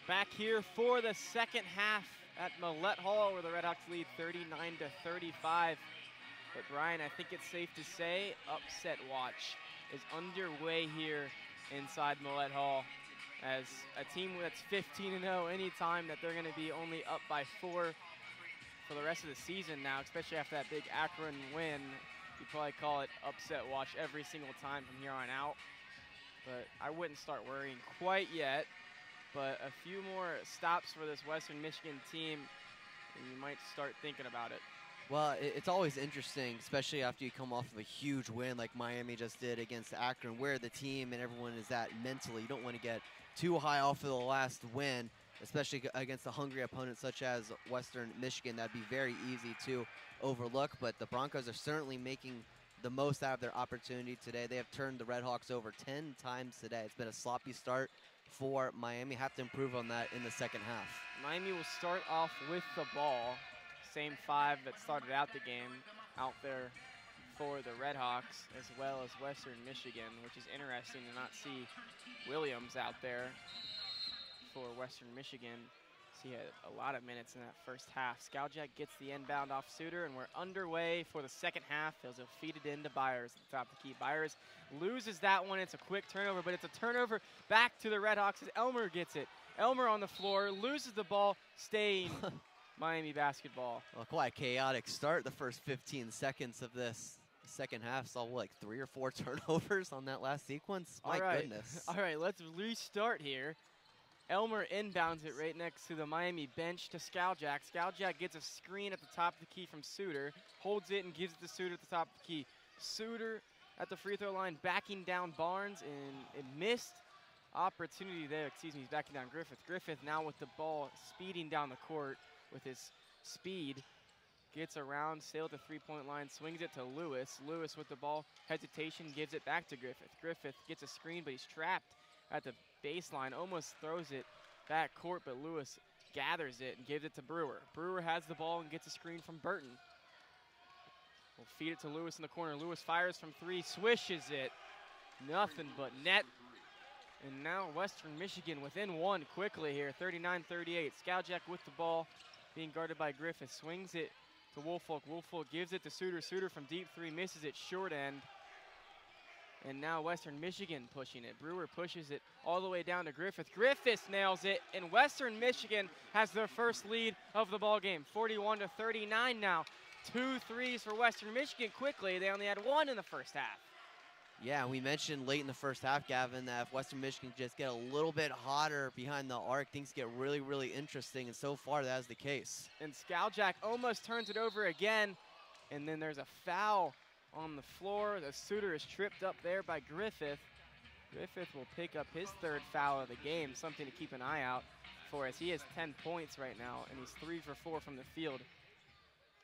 [SPEAKER 2] Back here for the second half at Millett Hall, where the RedHawks lead 39-35. But Bryan, I think it's safe to say upset watch is underway here inside Millett Hall, as a team that's 15-0, anytime that they're going to be only up by 4 for the rest of the season now, especially after that big Akron win, you probably call it upset watch every single time from here on out. But I wouldn't start worrying quite yet. But a few more stops for this Western Michigan team, and you might start thinking about it.
[SPEAKER 3] Well, it's always interesting, especially after you come off of a huge win like Miami just did against Akron, where the team and everyone is at mentally. You don't want to get too high off of the last win, especially against a hungry opponent such as Western Michigan. That'd be very easy to overlook, but the Broncos are certainly making the most out of their opportunity today. They have turned the RedHawks over 10 times today. It's been a sloppy start for Miami. Have to improve on that in the second half.
[SPEAKER 2] Miami will start off with the ball. Same 5 that started out the game out there for the RedHawks, as well as Western Michigan, which is interesting to not see Williams out there for Western Michigan. He had a lot of minutes in that first half. Skowjak gets the inbound off Suter, and we're underway for the second half. He'll feed it into Byers at the top of the key. Byers loses that one. It's a quick turnover, but it's a turnover back to the RedHawks as Elmer gets it. Elmer on the floor, loses the ball, staying Miami basketball.
[SPEAKER 3] Well, quite a chaotic start the first 15 seconds of this second half. Saw like 3 or 4 turnovers on that last sequence. My goodness.
[SPEAKER 2] All right, let's restart here. Elmer inbounds it right next to the Miami bench to Skowjak. Skowjak gets a screen at the top of the key from Suter, holds it and gives it to Suter at the top of the key. Suter at the free throw line backing down Barnes, and it missed opportunity there. Excuse me, he's backing down Griffith. Griffith now with the ball speeding down the court with his speed. Gets around, sailed the three-point line, swings it to Lewis. Lewis with the ball, hesitation, gives it back to Griffith. Griffith gets a screen, but he's trapped at the baseline, almost throws it back court, but Lewis gathers it and gives it to Brewer. Brewer has the ball and gets a screen from Burton. We'll feed it to Lewis in the corner. Lewis fires from 3, swishes it. Nothing but net. And now Western Michigan within 1 quickly here, 39-38. Skowjak with the ball, being guarded by Griffith. Swings it to Woolfolk. Woolfolk gives it to Suter. Suter from deep 3, misses it short end. And now Western Michigan pushing it. Brewer pushes it all the way down to Griffith. Griffith nails it, and Western Michigan has their first lead of the ball game. 41-39 now. 2 threes for Western Michigan quickly. They only had 1 in the first half.
[SPEAKER 3] Yeah, we mentioned late in the first half, Gavin, that if Western Michigan just get a little bit hotter behind the arc, things get really, really interesting, and so far that is the case.
[SPEAKER 2] And Skowjak almost turns it over again, and then there's a foul on the floor. The Suter is tripped up there by Griffith. Griffith will pick up his 3rd foul of the game, something to keep an eye out for, as he has 10 points right now, and he's 3 for 4 from the field.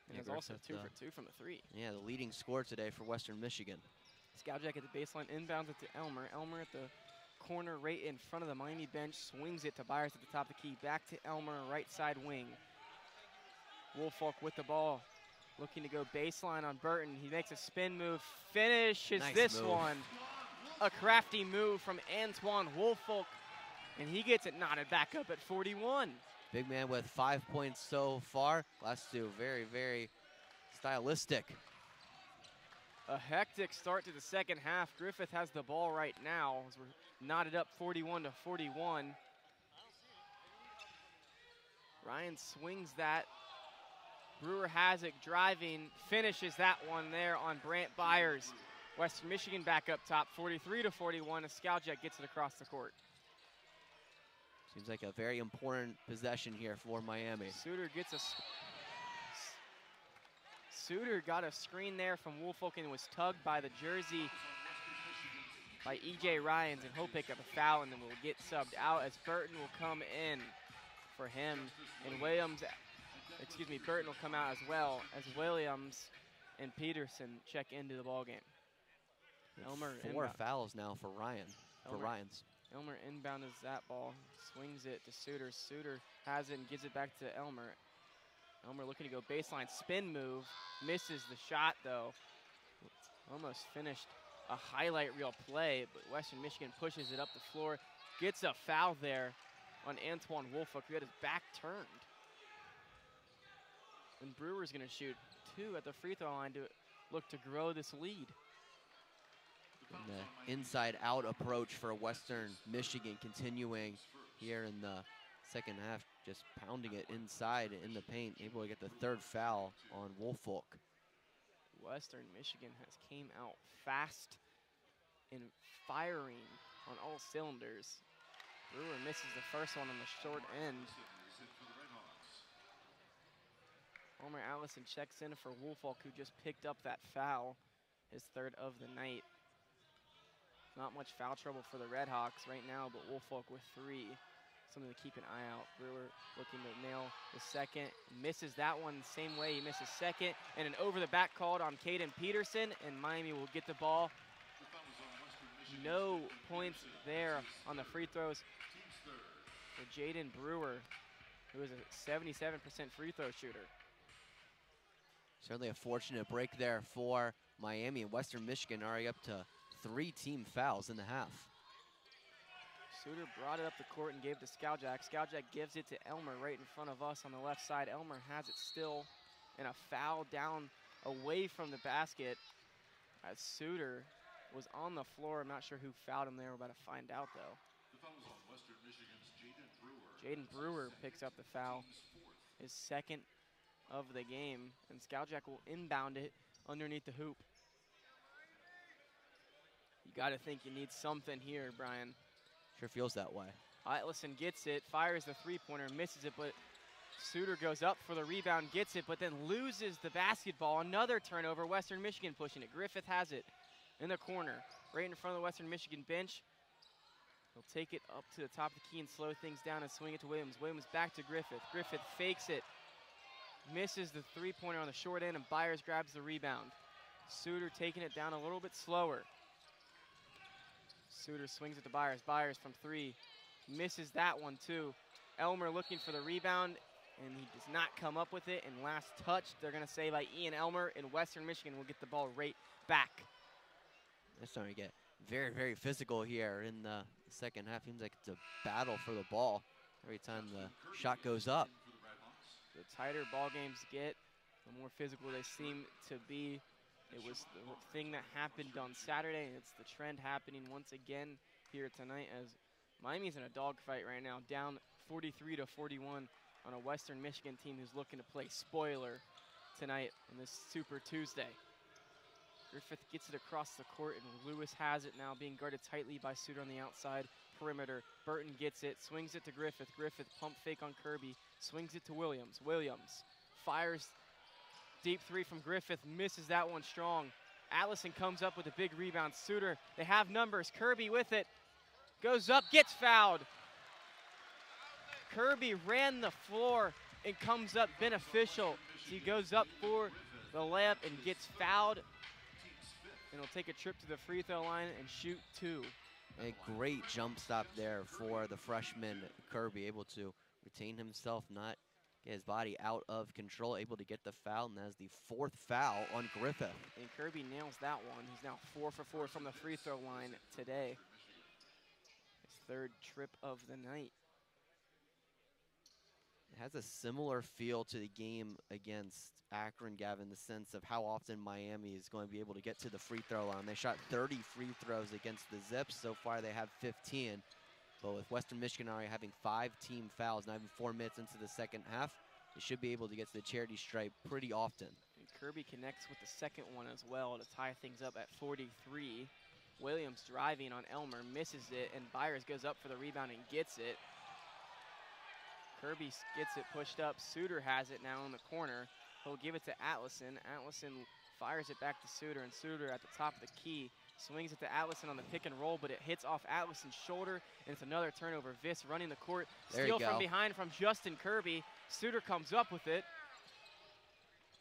[SPEAKER 2] And he's also 2 for 2 from the 3.
[SPEAKER 3] Yeah, the leading scorer today for Western Michigan.
[SPEAKER 2] Skowjak at the baseline, inbounds it to Elmer. Elmer at the corner right in front of the Miami bench, swings it to Byers at the top of the key. Back to Elmer, right side wing. Woolfolk with the ball, looking to go baseline on Burton. He makes a spin move, finishes this one. A crafty move from Antoine Woolfolk, and he gets it knotted back up at 41.
[SPEAKER 3] Big man with 5 points so far. Last 2 very, very stylistic.
[SPEAKER 2] A hectic start to the second half. Griffith has the ball right now as we're knotted up 41-41. Ryan swings that. Brewer has it, driving, finishes that one there on Brant Byers. Western Michigan back up top, 43-41, as Skowjak gets it across the court.
[SPEAKER 3] Seems like a very important possession here for Miami.
[SPEAKER 2] Suter got a screen there from Woolfolk and was tugged by the jersey by E.J. Ryans, and he'll pick up a foul and then will get subbed out as Burton will come in for him. And Burton will come out as well as Williams and Peterson check into the ballgame. Elmer
[SPEAKER 3] 4 fouls now for Ryans.
[SPEAKER 2] Elmer inbounds that ball, swings it to Suter. Suter has it and gives it back to Elmer. Elmer looking to go baseline, spin move, misses the shot though. Almost finished a highlight reel play, but Western Michigan pushes it up the floor, gets a foul there on Antoine Woolfolk, who had his back turned. And Brewer's going to shoot 2 at the free throw line to look to grow this lead.
[SPEAKER 3] And the inside-out approach for Western Michigan continuing here in the second half, just pounding it inside in the paint, able to get the 3rd foul on Woolfolk.
[SPEAKER 2] Western Michigan has came out fast and firing on all cylinders. Brewer misses the first one on the short end. Homer Allison checks in for Woolfolk, who just picked up that foul, his 3rd of the night. Not much foul trouble for the RedHawks right now, but Woolfolk with 3. Something to keep an eye out. Brewer looking to nail the second. Misses that one the same way. He misses second. And an over-the-back called on Caden Peterson, and Miami will get the ball. No points there on the free throws for Jaden Brewer, who is a 77% free throw shooter.
[SPEAKER 3] Certainly a fortunate break there for Miami, and Western Michigan already up to 3 team fouls in the half.
[SPEAKER 2] Suter brought it up the court and gave it to Skowjak. Skowjak gives it to Elmer right in front of us on the left side. Elmer has it still, and a foul down away from the basket as Suter was on the floor. I'm not sure who fouled him there. We're about to find out, though.
[SPEAKER 1] The foul is on Western Michigan's Jaden Brewer.
[SPEAKER 2] Jaden Brewer picks up the foul, his 2nd of the game, and Skowjak will inbound it underneath the hoop. You got to think you need something here, Brian.
[SPEAKER 3] Sure feels that way.
[SPEAKER 2] Itlison gets it, fires the 3-pointer, misses it, but Suter goes up for the rebound, gets it, but then loses the basketball. Another turnover, Western Michigan pushing it. Griffith has it in the corner, right in front of the Western Michigan bench. He'll take it up to the top of the key and slow things down and swing it to Williams. Williams back to Griffith. Griffith fakes it, misses the 3-pointer on the short end, and Byers grabs the rebound. Suter taking it down a little bit slower. Suter swings it to Byers. Byers from 3, misses that one too. Elmer looking for the rebound, and he does not come up with it. And last touch, they're going to say by Ian Elmer, and Western Michigan will get the ball right back.
[SPEAKER 3] They're starting to get very, very physical here in the second half. Seems like it's a battle for the ball every time the shot goes up.
[SPEAKER 2] The tighter ball games get, the more physical they seem to be. It was the thing that happened on Saturday, and it's the trend happening once again here tonight as Miami's in a dogfight right now, down 43-41 on a Western Michigan team who's looking to play spoiler tonight on this Super Tuesday. Griffith gets it across the court, and Lewis has it now, being guarded tightly by Suter on the outside perimeter. Burton gets it, swings it to Griffith. Griffith pump fake on Kirby, swings it to Williams. Williams fires deep 3 from Griffith, misses that one strong. Allison comes up with a big rebound. Suter, they have numbers. Kirby with it, goes up, gets fouled. Kirby ran the floor and comes up beneficial. He goes up for the layup and gets fouled. And he'll take a trip to the free throw line and shoot 2.
[SPEAKER 3] A great jump stop there for the freshman Kirby, able to retain himself, not get his body out of control, able to get the foul, and that's the 4th foul on Griffith.
[SPEAKER 2] And Kirby nails that one. He's now 4 for 4 from the free throw line today. His 3rd trip of the night.
[SPEAKER 3] It has a similar feel to the game against Akron, Gavin, in the sense of how often Miami is going to be able to get to the free throw line. They shot 30 free throws against the Zips. So far they have 15. But with Western Michigan already having 5 team fouls, not even 4 minutes into the second half, they should be able to get to the charity stripe pretty often.
[SPEAKER 2] And Kirby connects with the second one as well to tie things up at 43. Williams driving on Elmer, misses it, and Byers goes up for the rebound and gets it. Kirby gets it pushed up. Suter has it now in the corner. He'll give it to Allison. Allison fires it back to Suter, and Suter at the top of the key swings it to Allison on the pick and roll, but it hits off Allison's shoulder, and it's another turnover. Viss running the court. Steal from behind from Justin Kirby. Suter comes up with it.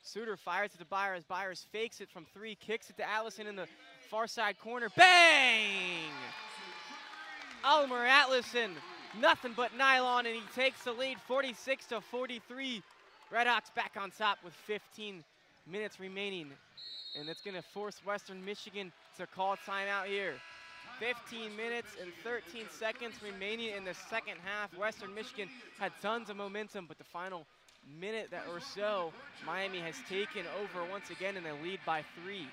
[SPEAKER 2] Suter fires it to Byers. Byers fakes it from 3, kicks it to Allison in the far side corner. Bang! Elmer Allison, nothing but nylon, and he takes the lead 46-43. RedHawks back on top with 15 minutes remaining. And it's going to force Western Michigan to call timeout here. 15 minutes and 13 seconds remaining in the second half. Western Michigan had tons of momentum, but the final minute or so, Miami has taken over once again in the lead by 3.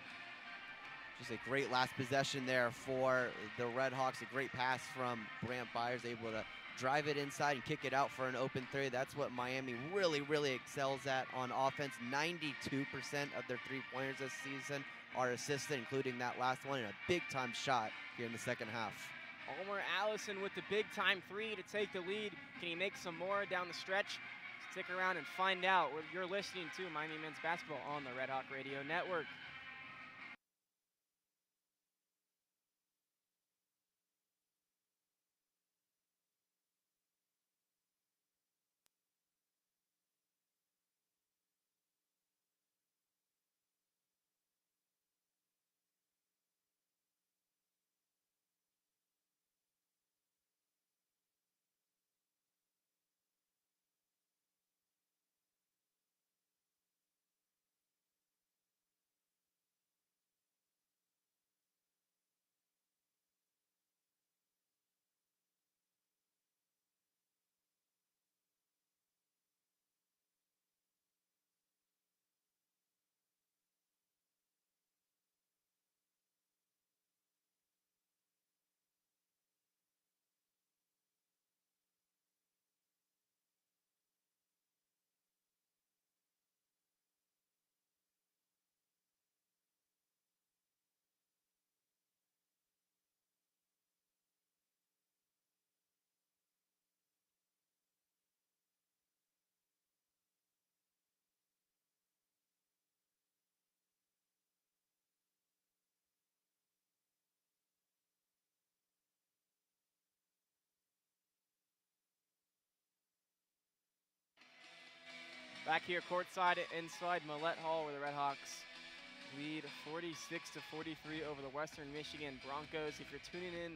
[SPEAKER 3] Just a great last possession there for the RedHawks. A great pass from Brant Byers, able to drive it inside and kick it out for an open 3. That's what Miami really, really excels at on offense. 92% of their three-pointers this season are assisted, including that last one, and a big-time shot here in the second half.
[SPEAKER 2] Omar Allison with the big-time 3 to take the lead. Can he make some more down the stretch? Stick around and find out. You're listening to Miami Men's Basketball on the Red Hawk Radio Network. Back here courtside inside Millett Hall, where the RedHawks lead 46-43 over the Western Michigan Broncos. If you're tuning in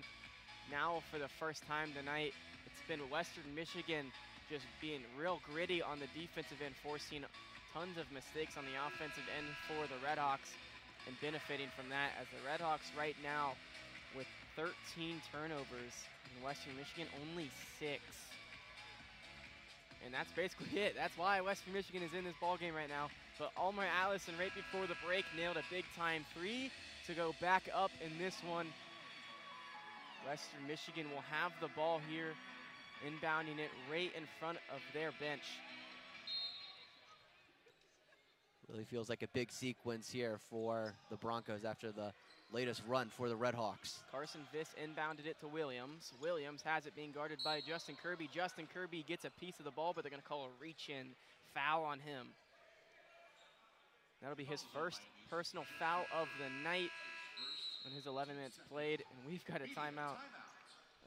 [SPEAKER 2] now for the first time tonight, it's been Western Michigan just being real gritty on the defensive end, forcing tons of mistakes on the offensive end for the RedHawks and benefiting from that, as the RedHawks right now with 13 turnovers and Western Michigan only 6. And that's basically it. That's why Western Michigan is in this ball game right now. But Omar Allison right before the break nailed a big-time 3 to go back up in this one. Western Michigan will have the ball here, inbounding it right in front of their bench.
[SPEAKER 3] Really feels like a big sequence here for the Broncos after the latest run for the RedHawks.
[SPEAKER 2] Carson Viss inbounded it to Williams. Williams has it being guarded by Justin Kirby. Justin Kirby gets a piece of the ball, but they're going to call a reach-in foul on him. That'll be his first personal foul of the night in his 11 minutes played, and we've got a timeout.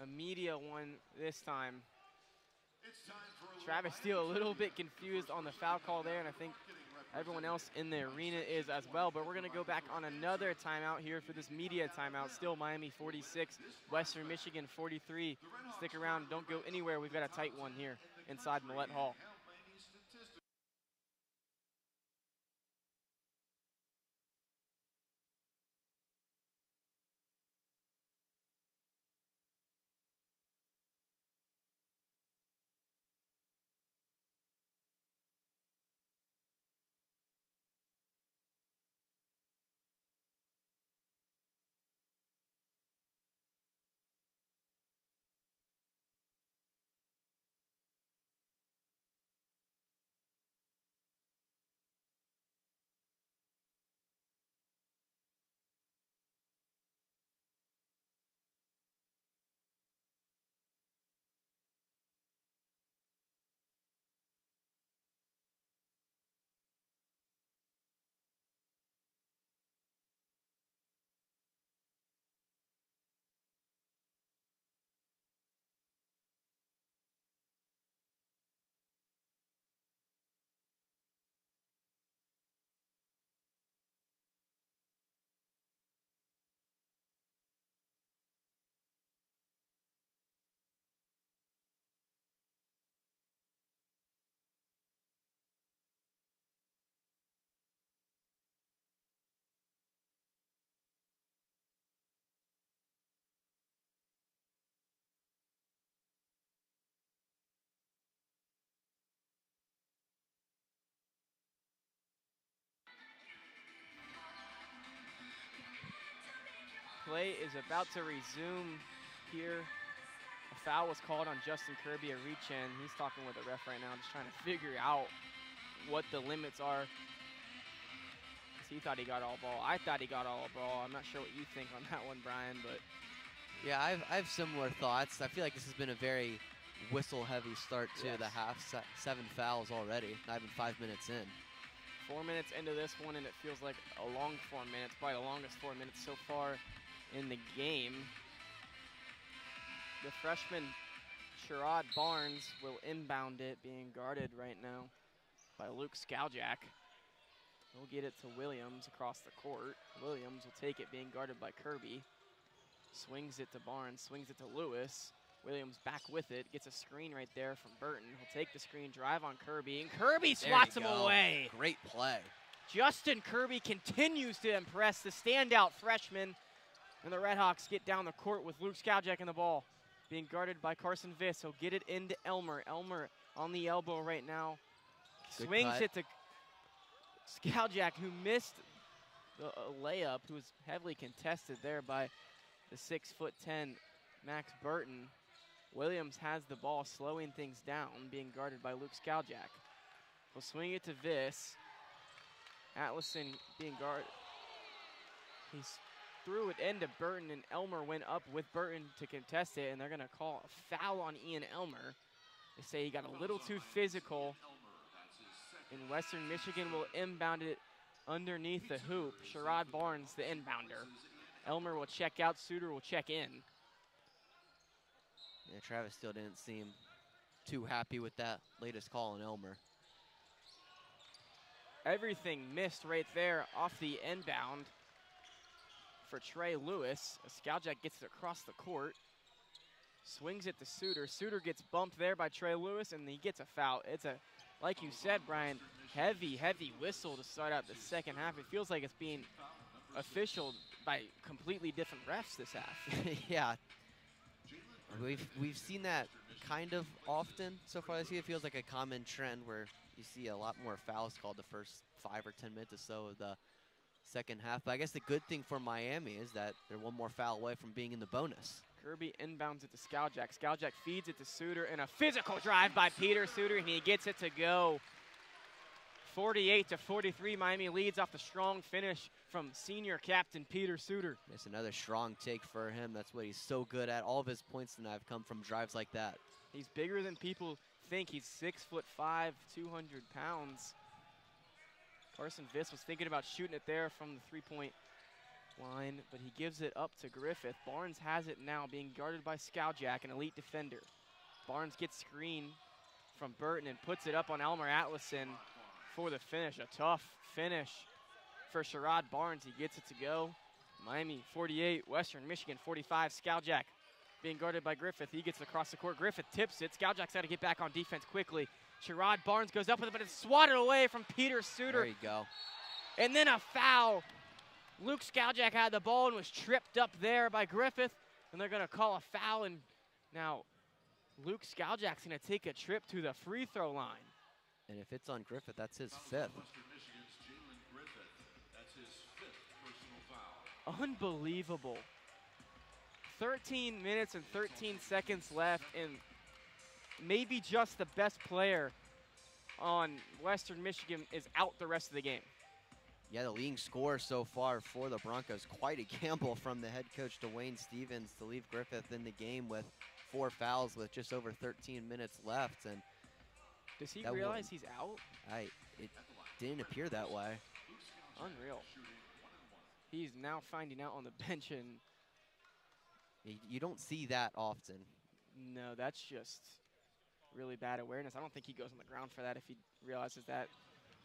[SPEAKER 2] A media one this time. Travis Steele a little bit confused on the foul call there, and I think everyone else in the arena is as well, but we're going to go back on another timeout here for this media timeout. Still Miami 46, Western Michigan 43. Stick around, don't go anywhere. We've got a tight one here inside Millett Hall. play is about to resume here. A foul was called on Justin Kirby, a reach in. He's talking with the ref right now, just trying to figure out what the limits are. He thought he got all ball. I thought he got all ball. I'm not sure what you think on that one, Bryan, but.
[SPEAKER 3] Yeah, I have similar thoughts. I feel like this has been a very whistle-heavy start to the half. 7 fouls already, not even 5 minutes in.
[SPEAKER 2] 4 minutes into this one, and it feels like a long 4 minutes, probably the longest 4 minutes so far in the game. The freshman Sherrod Barnes will inbound it, being guarded right now by Luke Skaljak. He'll get it to Williams across the court. Williams will take it, being guarded by Kirby. Swings it to Barnes, swings it to Lewis. Williams back with it, gets a screen right there from Burton. He'll take the screen, drive on Kirby, and Kirby swats him away.
[SPEAKER 3] Great play.
[SPEAKER 2] Justin Kirby continues to impress, the standout freshman. And the RedHawks get down the court with Luke Skaljak in the ball. Being guarded by Carson Viss. He'll get it into Elmer. Elmer on the elbow right now.
[SPEAKER 3] Good
[SPEAKER 2] Swings
[SPEAKER 3] cut.
[SPEAKER 2] it to Skaljak, who missed the layup, who was heavily contested there by the 6'10" Max Burton. Williams has the ball, slowing things down, being guarded by Luke Skaljak. He'll swing it to Viss. Atlason being guarded. He's threw it into Burton, and Elmer went up with Burton to contest it, and they're going to call a foul on Ian Elmer. They say he got a little too physical, and Western Michigan will inbound it underneath the hoop. Sherrod Barnes, the inbounder. Elmer will check out, Suter will check in.
[SPEAKER 3] Yeah, Travis still didn't seem too happy with that latest call on Elmer.
[SPEAKER 2] Everything missed right there off the inbound for Trey Lewis. Skaljak gets it across the court. Swings it to Suter. Suter gets bumped there by Trey Lewis, and he gets a foul. It's a, like you said, Bryan, heavy whistle to start out the second half. It feels like it's being officialed by completely different refs this half.
[SPEAKER 3] Yeah. We've seen that kind of often so far this year. It feels like a common trend where you see a lot more fouls called the first 5 or 10 minutes or so of the second half. But I guess the good thing for Miami is that they're one more foul away from being in the bonus.
[SPEAKER 2] Kirby inbounds it to Skaljak. Skaljak feeds it to Suter, and a physical drive by Peter Suter, and he gets it to go. 48-43, Miami leads off the strong finish from senior captain Peter Suter.
[SPEAKER 3] It's another strong take for him. That's what he's so good at. All of his points tonight have come from drives like that.
[SPEAKER 2] He's bigger than people think. He's 6'5", 200 pounds. Carson Viss was thinking about shooting it there from the three-point line, but he gives it up to Griffith. Barnes has it now, being guarded by Skaljak, an elite defender. Barnes gets screen from Burton and puts it up on Elmer Atlason for the finish. A tough finish for Sherrod Barnes. He gets it to go. Miami 48, Western Michigan 45. Skaljak being guarded by Griffith. He gets across the court. Griffith tips it. Skaljak's got to get back on defense quickly. Sherrod Barnes goes up with it, but it's swatted away from Peter Suter.
[SPEAKER 3] There you go. And
[SPEAKER 2] then a foul. Luke Skaljak had the ball and was tripped up there by Griffith, and they're going to call a foul. And now Luke Skaljak's going to take a trip to the free throw line.
[SPEAKER 3] And if it's on Griffith, that's his 5th.
[SPEAKER 2] Unbelievable. 13 minutes and 13 seconds left, and maybe just the best player on Western Michigan is out the rest of the game.
[SPEAKER 3] Yeah, the leading scorer so far for the Broncos. Quite a gamble from the head coach, Dwayne Stevens, to leave Griffith in the game with 4 fouls with just over 13 minutes left. And
[SPEAKER 2] does he realize he's out?
[SPEAKER 3] It didn't appear that way.
[SPEAKER 2] Unreal. He's now finding out on the bench, and
[SPEAKER 3] you don't see that often.
[SPEAKER 2] No, that's just really bad awareness. I don't think he goes on the ground for that if he realizes that.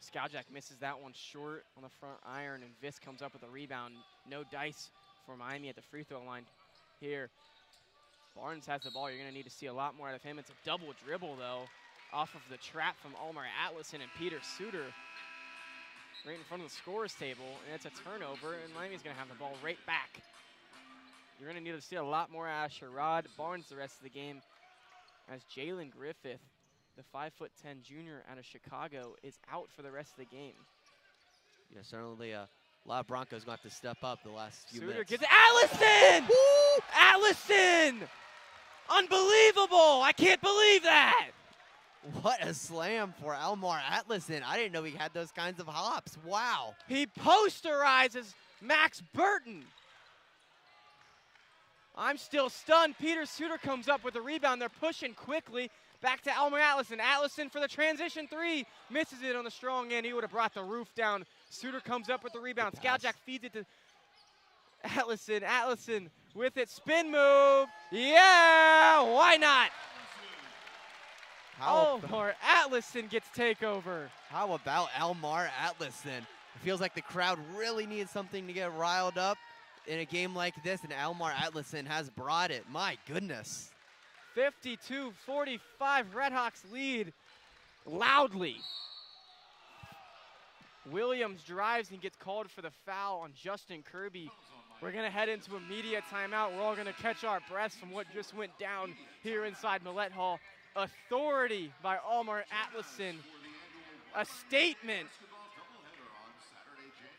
[SPEAKER 2] Skaljak misses that one short on the front iron, and Viss comes up with a rebound. No dice for Miami at the free throw line here. Barnes has the ball. You're going to need to see a lot more out of him. It's a double dribble, though, off of the trap from Elmer Atlason and Peter Suter right in front of the scorer's table, and it's a turnover, and Miami's going to have the ball right back. You're going to need to see a lot more out of Sherrod Barnes the rest of the game, as Jalen Griffith, the 5'10" junior out of Chicago, is out for the rest of the game.
[SPEAKER 3] Yeah, certainly a A lot of Broncos going to have to step up the last few
[SPEAKER 2] Suter
[SPEAKER 3] minutes.
[SPEAKER 2] gets it. Allison!
[SPEAKER 3] Woo!
[SPEAKER 2] Allison! Unbelievable! I can't believe that!
[SPEAKER 3] What a slam for Elmar Atlason. I didn't know he had those kinds of hops. Wow.
[SPEAKER 2] He posterizes Max Burton. I'm still stunned. Peter Suter comes up with a rebound. They're pushing quickly. Back to Elmar Atlason. Atlason for the transition three. Misses it on the strong end. He would have brought the roof down. Suter comes up with the rebound. Skowjak feeds it to Atlason. Atlason with it. Spin move. Yeah, why not? Elmar Atlason gets takeover.
[SPEAKER 3] How about Elmar Atlason? It feels like the crowd really needs something to get riled up in a game like this, and Elmar Atlason has brought it. My goodness.
[SPEAKER 2] 52-45, RedHawks lead loudly. Williams drives and gets called for the foul on Justin Kirby. We're going to head into a media timeout. We're all going to catch our breaths from what just went down here inside Millett Hall. Authority by Elmar Atlason. A statement.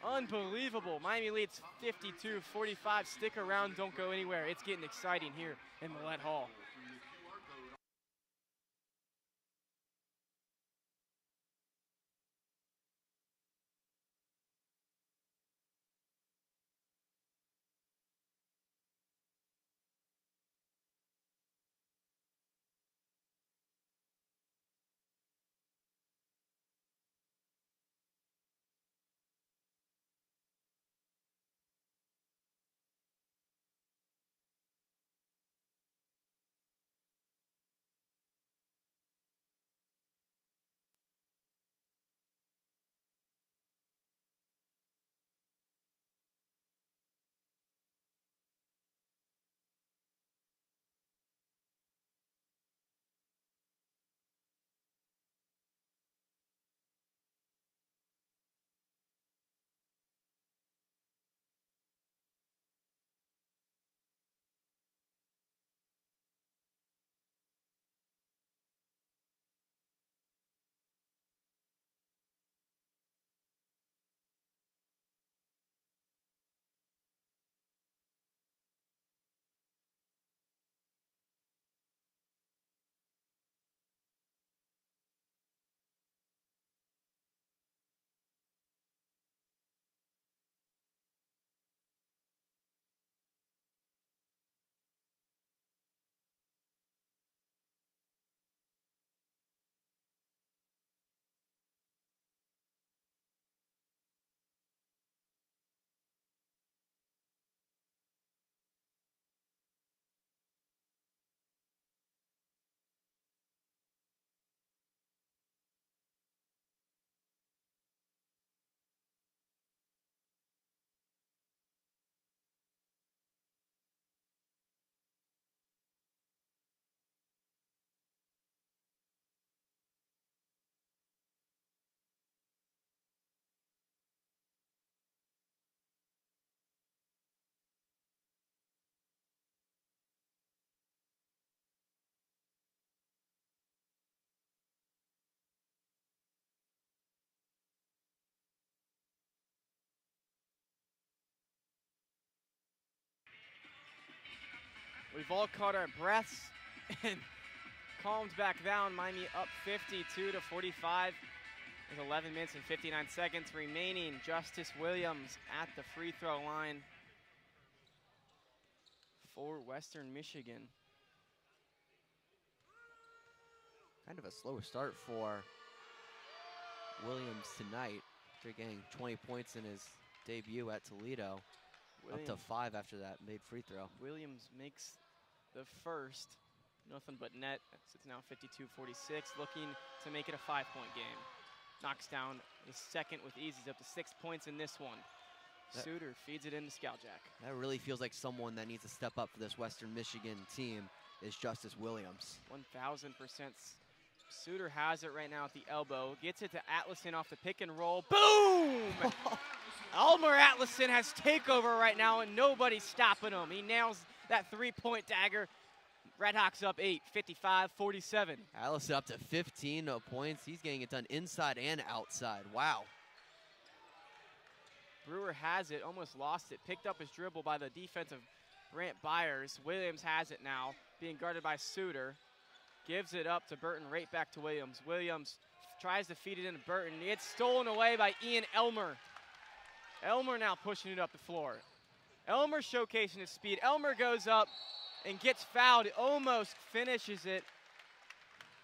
[SPEAKER 2] Unbelievable. Miami leads 52-45. Stick around, don't go anywhere. It's getting exciting here in Millett Hall. We've all caught our breaths and calmed back down. Miami up 52-45 with 11 minutes and 59 seconds remaining. Justice Williams at the free throw line for Western Michigan.
[SPEAKER 3] Kind of a slow start for Williams tonight after getting 20 points in his debut at Toledo. Up to 5 after that made free throw.
[SPEAKER 2] Williams makes the first. Nothing but net. It's now 52-46, looking to make it a 5-point game. Knocks down the second with ease. He's up to 6 points in this one. Suter feeds it into Skowjak.
[SPEAKER 3] That really feels like someone that needs to step up for this Western Michigan team is Justice Williams.
[SPEAKER 2] 1,000%. Suter has it right now at the elbow. Gets it to Atlason off the pick and roll. Boom! Elmar Atlason has takeover right now, and nobody's stopping him. He nails that three-point dagger. RedHawks up 8, 55-47.
[SPEAKER 3] Atlason up to 15 points. He's getting it done inside and outside. Wow.
[SPEAKER 2] Brewer has it, almost lost it, picked up his dribble by the defensive Brant Byers. Williams has it now, being guarded by Suter. Gives it up to Burton, right back to Williams. Williams tries to feed it into Burton. It's stolen away by Ian Elmer. Elmer now pushing it up the floor. Elmer showcasing his speed. Elmer goes up and gets fouled. Almost finishes it.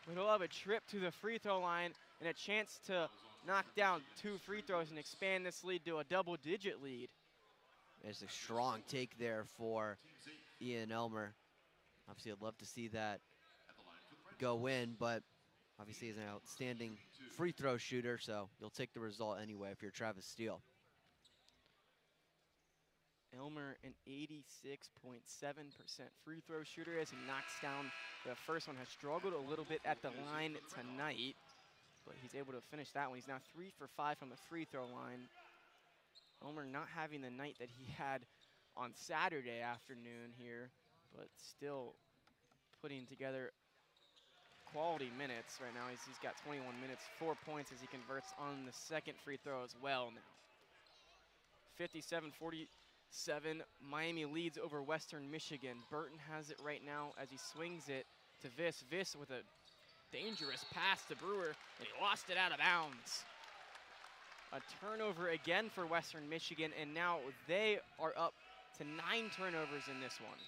[SPEAKER 2] But he'll have a trip to the free throw line and a chance to knock down 2 free throws and expand this lead to a double-digit lead.
[SPEAKER 3] There's a strong take there for Ian Elmer. Obviously, I'd love to see that go in, but obviously he's an outstanding free throw shooter, so you'll take the result anyway if you're Travis Steele.
[SPEAKER 2] Elmer, an 86.7% free throw shooter as he knocks down the first one. Has struggled a little bit at the line tonight, but he's able to finish that one. He's now 3 for 5 from the free throw line. Elmer not having the night that he had on Saturday afternoon here, but still putting together quality minutes right now. He's got 21 minutes, 4 points as he converts on the second free throw as well now. 57-47, Miami leads over Western Michigan. Burton has it right now as he swings it to Viss. Viss with a dangerous pass to Brewer, and he lost it out of bounds. A turnover again for Western Michigan, and now they are up to 9 turnovers in this one.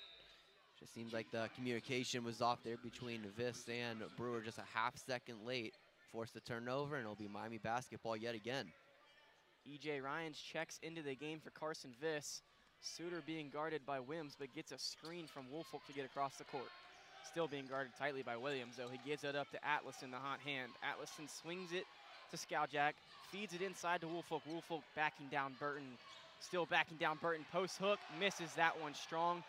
[SPEAKER 3] Just seems like the communication was off there between Viss and Brewer, just a half second late. Forced the turnover, and it'll be Miami basketball yet again.
[SPEAKER 2] E.J. Ryans checks into the game for Carson Viss. Suter being guarded by Wims, but gets a screen from Woolfolk to get across the court. Still being guarded tightly by Williams, though. He gives it up to Atlas in the hot hand. Atlason swings it to Skowjak, feeds it inside to Woolfolk. Woolfolk backing down Burton. Still backing down Burton. Post hook, misses that one strong.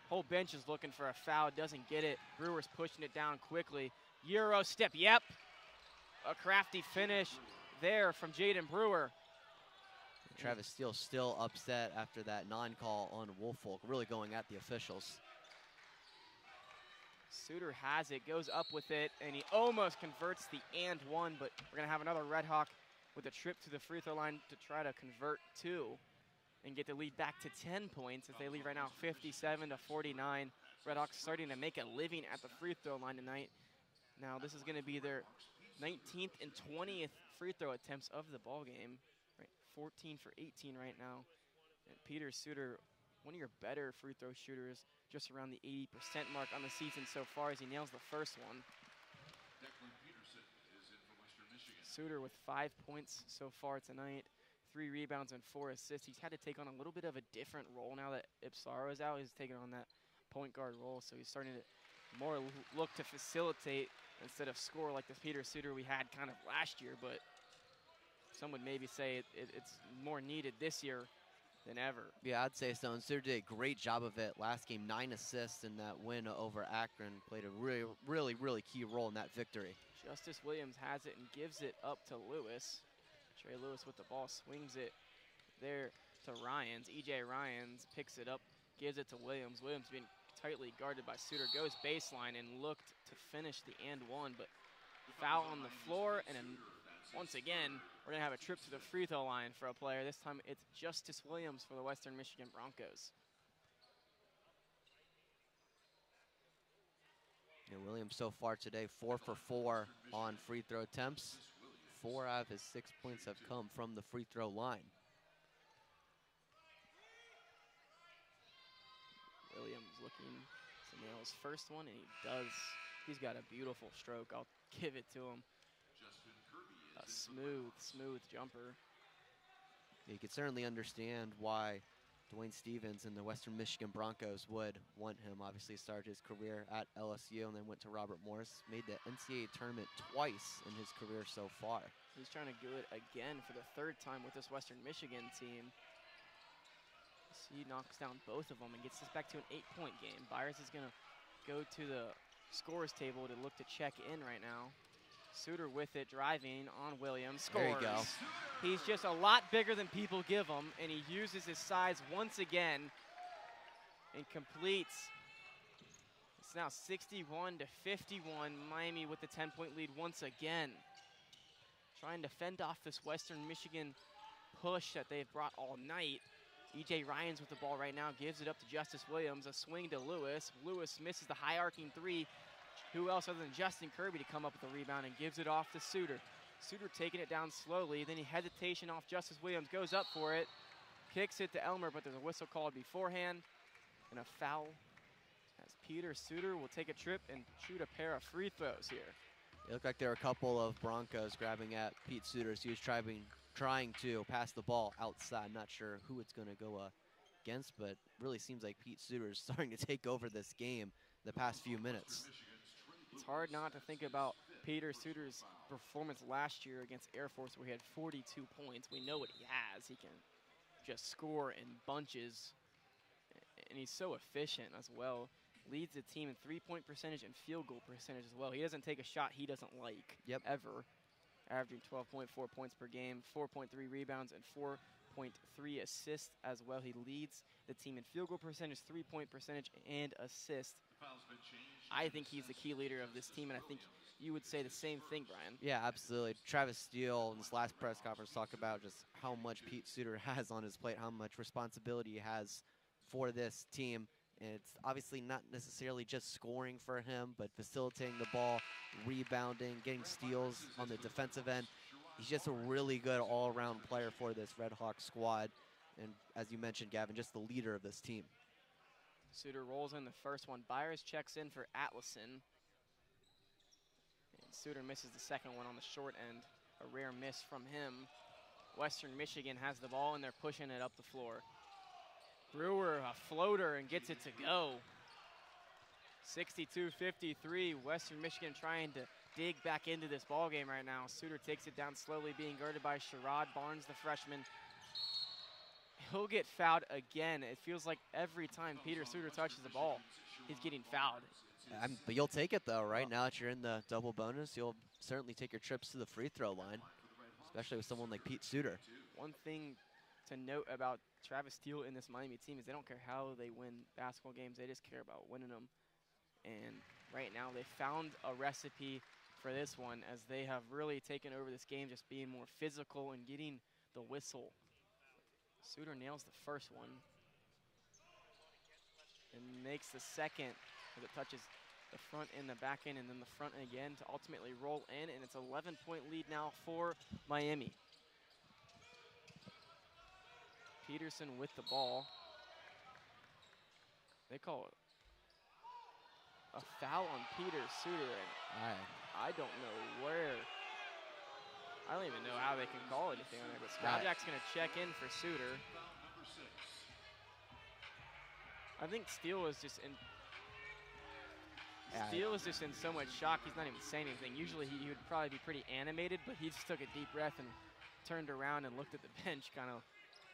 [SPEAKER 2] Whole bench is looking for a foul, doesn't get it. Brewer's pushing it down quickly. Euro step, yep. A crafty finish there from Jaden Brewer.
[SPEAKER 3] Travis Steele still upset after that non-call on Woolfolk, really going at the officials.
[SPEAKER 2] Suter has it, goes up with it, and he almost converts the and one, but we're gonna have another Red Hawk with a trip to the free throw line to try to convert 2 and get the lead back to 10 points as they lead right now 57-49. Red Hawks starting to make a living at the free throw line tonight. Now this is gonna be their 19th and 20th free throw attempts of the ball game. Right, 14 for 18 right now. And Peter Suter, one of your better free throw shooters, just around the 80% mark on the season so far as he nails the first one. Suter with 5 points so far tonight, 3 rebounds and 4 assists. He's had to take on a little bit of a different role now that Ipsaro is out. He's taking on that point guard role, so he's starting to more look to facilitate instead of score like the Peter Suter we had kind of last year, but some would maybe say it's more needed this year than ever.
[SPEAKER 3] Yeah, I'd say so. And Suter did a great job of it. Last game, 9 assists in that win over Akron. Played a really key role in that victory.
[SPEAKER 2] Justice Williams has it and gives it up to Lewis. Trey Lewis with the ball, swings it there to Ryans. E.J. Ryans picks it up, gives it to Williams. Williams being tightly guarded by Suter, goes baseline and looked to finish the and one, but foul on the floor, and once again, we're gonna have a trip to the free throw line for a player. This time it's Justice Williams for the Western Michigan Broncos.
[SPEAKER 3] Yeah, Williams so far today, 4 for 4 on free throw attempts. 4 out of his 6 points have come from the free throw line.
[SPEAKER 2] Williams looking to nail his first one, and he does. He's got a beautiful stroke. I'll give it to him. A smooth jumper.
[SPEAKER 3] You could certainly understand why Dwayne Stevens and the Western Michigan Broncos would want him. Obviously started his career at LSU and then went to Robert Morris. Made the NCAA tournament twice in his career so far.
[SPEAKER 2] He's trying to do it again for the 3rd time with this Western Michigan team. He knocks down both of them and gets this back to an 8-point game. Byers is gonna go to the scorers table to look to check in right now. Suter with it, driving on Williams, scores.
[SPEAKER 3] There you go.
[SPEAKER 2] He's just a lot bigger than people give him, and he uses his size once again and completes. It's now 61-51, Miami with the 10-point lead once again. Trying to fend off this Western Michigan push that they've brought all night. E.J. Ryan's with the ball right now, gives it up to Justice Williams, a swing to Lewis. Lewis misses the high arcing three. Who else other than Justin Kirby to come up with the rebound and gives it off to Suter. Suter taking it down slowly, then he hesitation off Justice Williams, goes up for it, kicks it to Elmer, but there's a whistle called beforehand, and a foul as Peter Suter will take a trip and shoot a pair of free throws here.
[SPEAKER 3] It looked like there were a couple of Broncos grabbing at Pete Suter. He was trying to pass the ball outside. Not sure who it's going to go against, but really seems like Pete Suter is starting to take over this game the past few minutes.
[SPEAKER 2] It's hard not to think about Peter Suter's performance last year against Air Force, where he had 42 points. We know what he has. He can just score in bunches, and he's so efficient as well. Leads the team in three-point percentage and field goal percentage as well. He doesn't take a shot he doesn't like, ever. Averaging 12.4 points per game, 4.3 rebounds, and 4.3 assists as well. He leads the team in field goal percentage, three-point percentage, and assists. I think he's the key leader of this team, and I think you would say the same thing, Bryan.
[SPEAKER 3] Yeah, absolutely. Travis Steele in this last press conference talked about just how much Pete Suter has on his plate, how much responsibility he has for this team. And it's obviously not necessarily just scoring for him, but facilitating the ball, rebounding, getting steals on the defensive end. He's just a really good all-around player for this RedHawks squad. And as you mentioned, Gavin, just the leader of this team.
[SPEAKER 2] Suter rolls in the first one. Byers checks in for Atlason. And Suter misses the second one on the short end. A rare miss from him. Western Michigan has the ball, and they're pushing it up the floor. Brewer, a floater, and gets it to go. 62-53, Western Michigan trying to dig back into this ball game right now. Suter takes it down slowly, being guarded by Sherrod Barnes, the freshman. He'll get fouled again. It feels like every time Peter Suter touches the ball, he's getting fouled.
[SPEAKER 3] But you'll take it, though, right? Now that you're in the double bonus, you'll certainly take your trips to the free throw line, especially with someone like Pete Suter.
[SPEAKER 2] One thing to note about Travis Steele in this Miami team is they don't care how they win basketball games. They just care about winning them. And right now they found a recipe for this one, as they have really taken over this game, just being more physical and getting the whistle. Suter nails the first one and makes the second as it touches the front and the back end, and then the front again to ultimately roll in, and it's an 11-point lead now for Miami. Peterson with the ball. They call it a foul on Peter Suter. I don't know where. I don't even know how they can call anything on there, but Skowjak's going to check in for Suter. I think Steele is just in. Steele is just in so much shock, he's not even saying anything. Usually he would probably be pretty animated, but he just took a deep breath and turned around and looked at the bench, kind of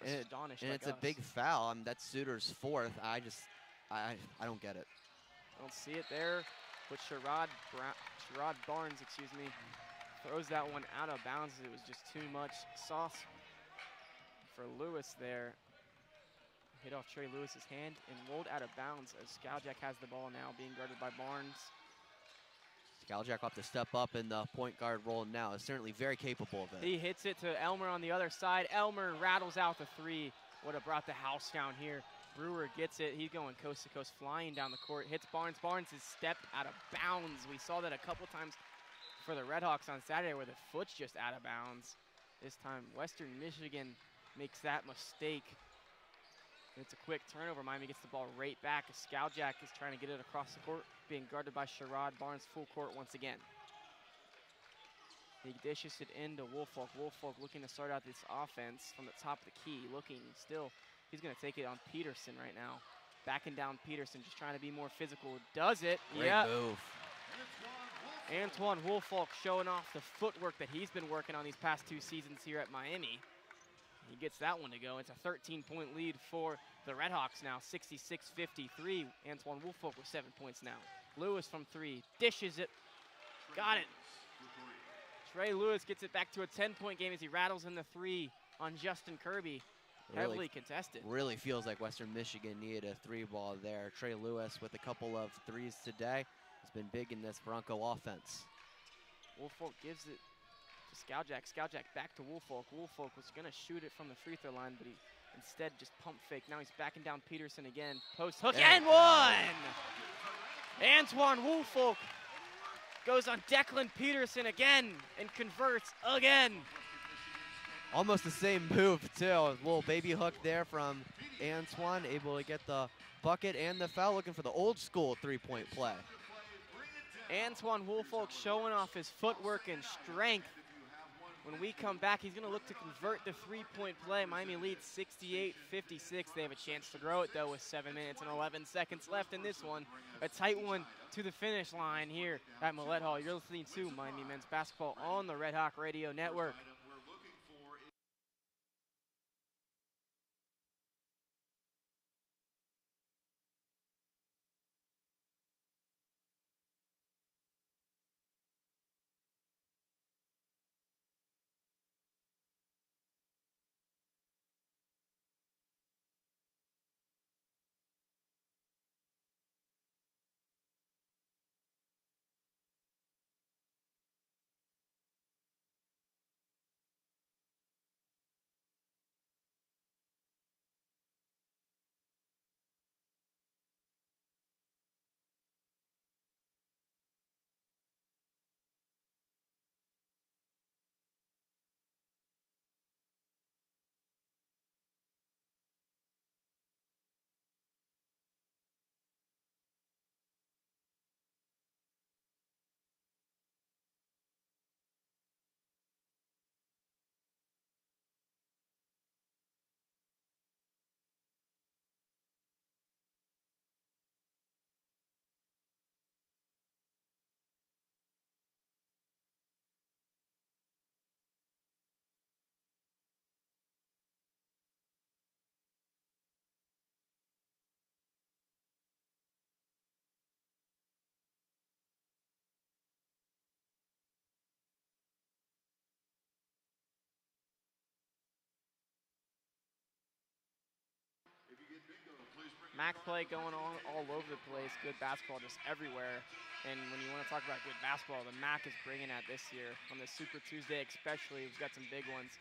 [SPEAKER 2] astonished.
[SPEAKER 3] And
[SPEAKER 2] like
[SPEAKER 3] it's a big foul. That's Suter's fourth. I don't get it.
[SPEAKER 2] I don't see it there, but Sherrod Barnes, throws that one out of bounds. It was just too much sauce for Lewis there. Hit off Trey Lewis's hand and rolled out of bounds as Skowjak has the ball now, being guarded by Barnes.
[SPEAKER 3] Skowjak will have to step up in the point guard role now. Is certainly very capable of it.
[SPEAKER 2] He hits it to Elmer on the other side. Elmer rattles out the three. Would have brought the house down here. Brewer gets it. He's going coast to coast, flying down the court. Hits Barnes. Barnes is stepped out of bounds. We saw that a couple times for the RedHawks on Saturday where the foot's just out of bounds. This time, Western Michigan makes that mistake. It's a quick turnover. Miami gets the ball right back as Skowjak is trying to get it across the court, being guarded by Sherrod Barnes, full court once again. He dishes it into Woolfolk. Woolfolk looking to start out this offense from the top of the key, looking still. He's going to take it on Peterson right now. Backing down Peterson, just trying to be more physical. Does it.
[SPEAKER 3] Great move.
[SPEAKER 2] Antoine Woolfolk showing off the footwork that he's been working on these past two seasons here at Miami. He gets that one to go. It's a 13-point lead for the RedHawks now, 66-53. Antoine Woolfolk with 7 points now. Lewis from three, dishes it, got it. Trey Lewis gets it back to a 10-point game as he rattles in the three on Justin Kirby. Heavily contested. Really
[SPEAKER 3] feels like Western Michigan needed a three ball there. Trey Lewis with a couple of threes today has been big in this Bronco offense.
[SPEAKER 2] Woolfolk gives it Skowjak back to Woolfolk. Woolfolk was gonna shoot it from the free throw line, but he instead just pump fake. Now he's backing down Peterson again. Post hook and one! Antoine Woolfolk goes on Declan Peterson again and converts again.
[SPEAKER 3] Almost the same move too. A little baby hook there from Antoine, able to get the bucket and the foul, looking for the old school three-point play.
[SPEAKER 2] Antoine Woolfolk showing off his footwork and strength. When we come back, he's going to look to convert the three-point play. Miami leads 68-56. They have a chance to grow it, though, with 7 minutes and 11 seconds left in this one. A tight one to the finish line here at Millett Hall. You're listening to Miami men's basketball on the Red Hawk Radio Network. MAC play going on all over the place. Good basketball just everywhere. And when you want to talk about good basketball, the MAC is bringing that this year. On this Super Tuesday especially, we've got some big ones.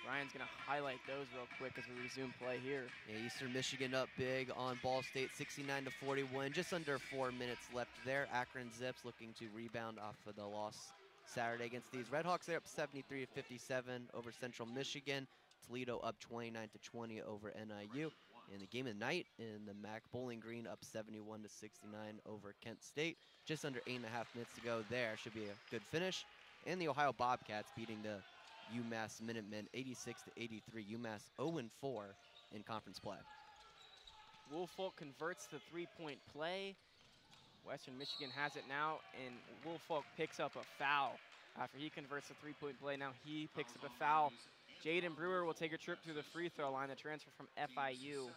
[SPEAKER 2] Ryan's going to highlight those real quick as we resume play here.
[SPEAKER 3] Yeah, Eastern Michigan up big on Ball State, 69-40 win. Just under 4 minutes left there. Akron Zips looking to rebound off of the loss Saturday against these RedHawks. They're up 73-57 over Central Michigan. Toledo up 29-20 over NIU. In the game of the night in the MAC, Bowling Green up 71-69 over Kent State. Just under 8.5 minutes to go there. Should be a good finish. And the Ohio Bobcats beating the UMass Minutemen 86-83. UMass 0-4 in conference play.
[SPEAKER 2] Woolfolk converts the three-point play. Western Michigan has it now, and Woolfolk picks up a foul after he converts the three-point play. Now he picks up a foul. Jaden Brewer will take a trip to the free throw line, the transfer from FIU.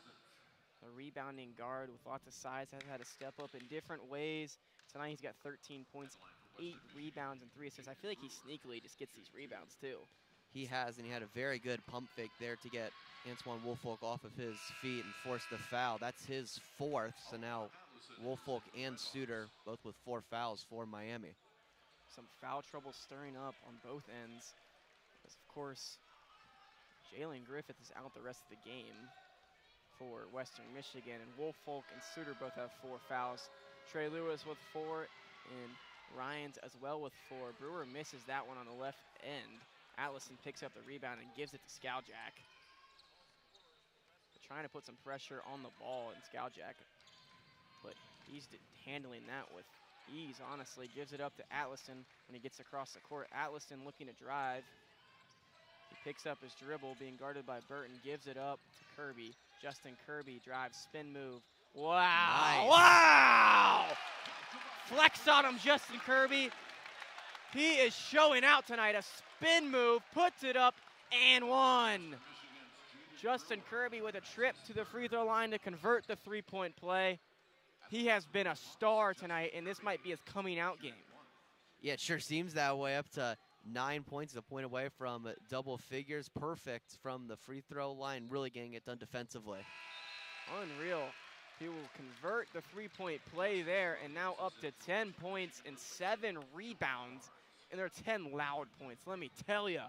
[SPEAKER 2] A rebounding guard with lots of size, has had to step up in different ways. Tonight he's got 13 points, 8 rebounds, and 3 assists. I feel like he sneakily just gets these rebounds too. He
[SPEAKER 3] has, and he had a very good pump fake there to get Antoine Woolfolk off of his feet and force the foul. That's his 4th, so now Woolfolk and Suter both with 4 fouls for Miami. Some foul trouble stirring up on both ends. As of course, Jalen Griffith is out the rest of the game for Western Michigan, and Woolfolk and Suter both have 4 fouls. Trey Lewis with 4, and Ryans as well with 4. Brewer misses that one on the left end. Allison picks up the rebound and gives it to Skowjak. They're trying to put some pressure on the ball in Skowjak, but he's handling that with ease, honestly. Gives it up to Atlaston when he gets across the court. Atlaston looking to drive. He picks up his dribble, being guarded by Burton, gives it up to Kirby. Justin Kirby drives, spin move. Wow! Nice. Wow! Flex on him, Justin Kirby. He is showing out tonight. A spin move, puts it up, and one. Justin Kirby with a trip to the free throw line to convert the three-point play. He has been a star tonight, and this might be his coming out game. Yeah, it sure seems that way. Up to 9 points, a point away from double figures. Perfect from the free throw line, really getting it done defensively. Unreal. He will convert the three-point play there, and now up to 10 points and 7 rebounds
[SPEAKER 2] and there are 10 loud points. Let me tell you.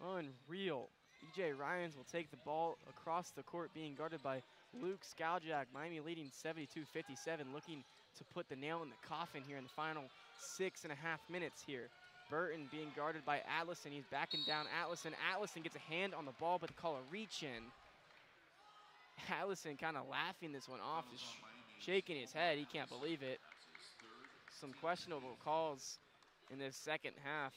[SPEAKER 2] Unreal. E.J. Ryans will take the ball across the court, being guarded by Luke Skaljak. Miami leading 72-57, looking to put the nail in the coffin here in the final 6.5 minutes here. Burton being guarded by Atlason. He's backing down Atlason. Atlason gets a hand on the ball, but they call a reach in. Atlason kind of laughing this one off, just shaking his head. He can't believe it. Some questionable calls in this second half.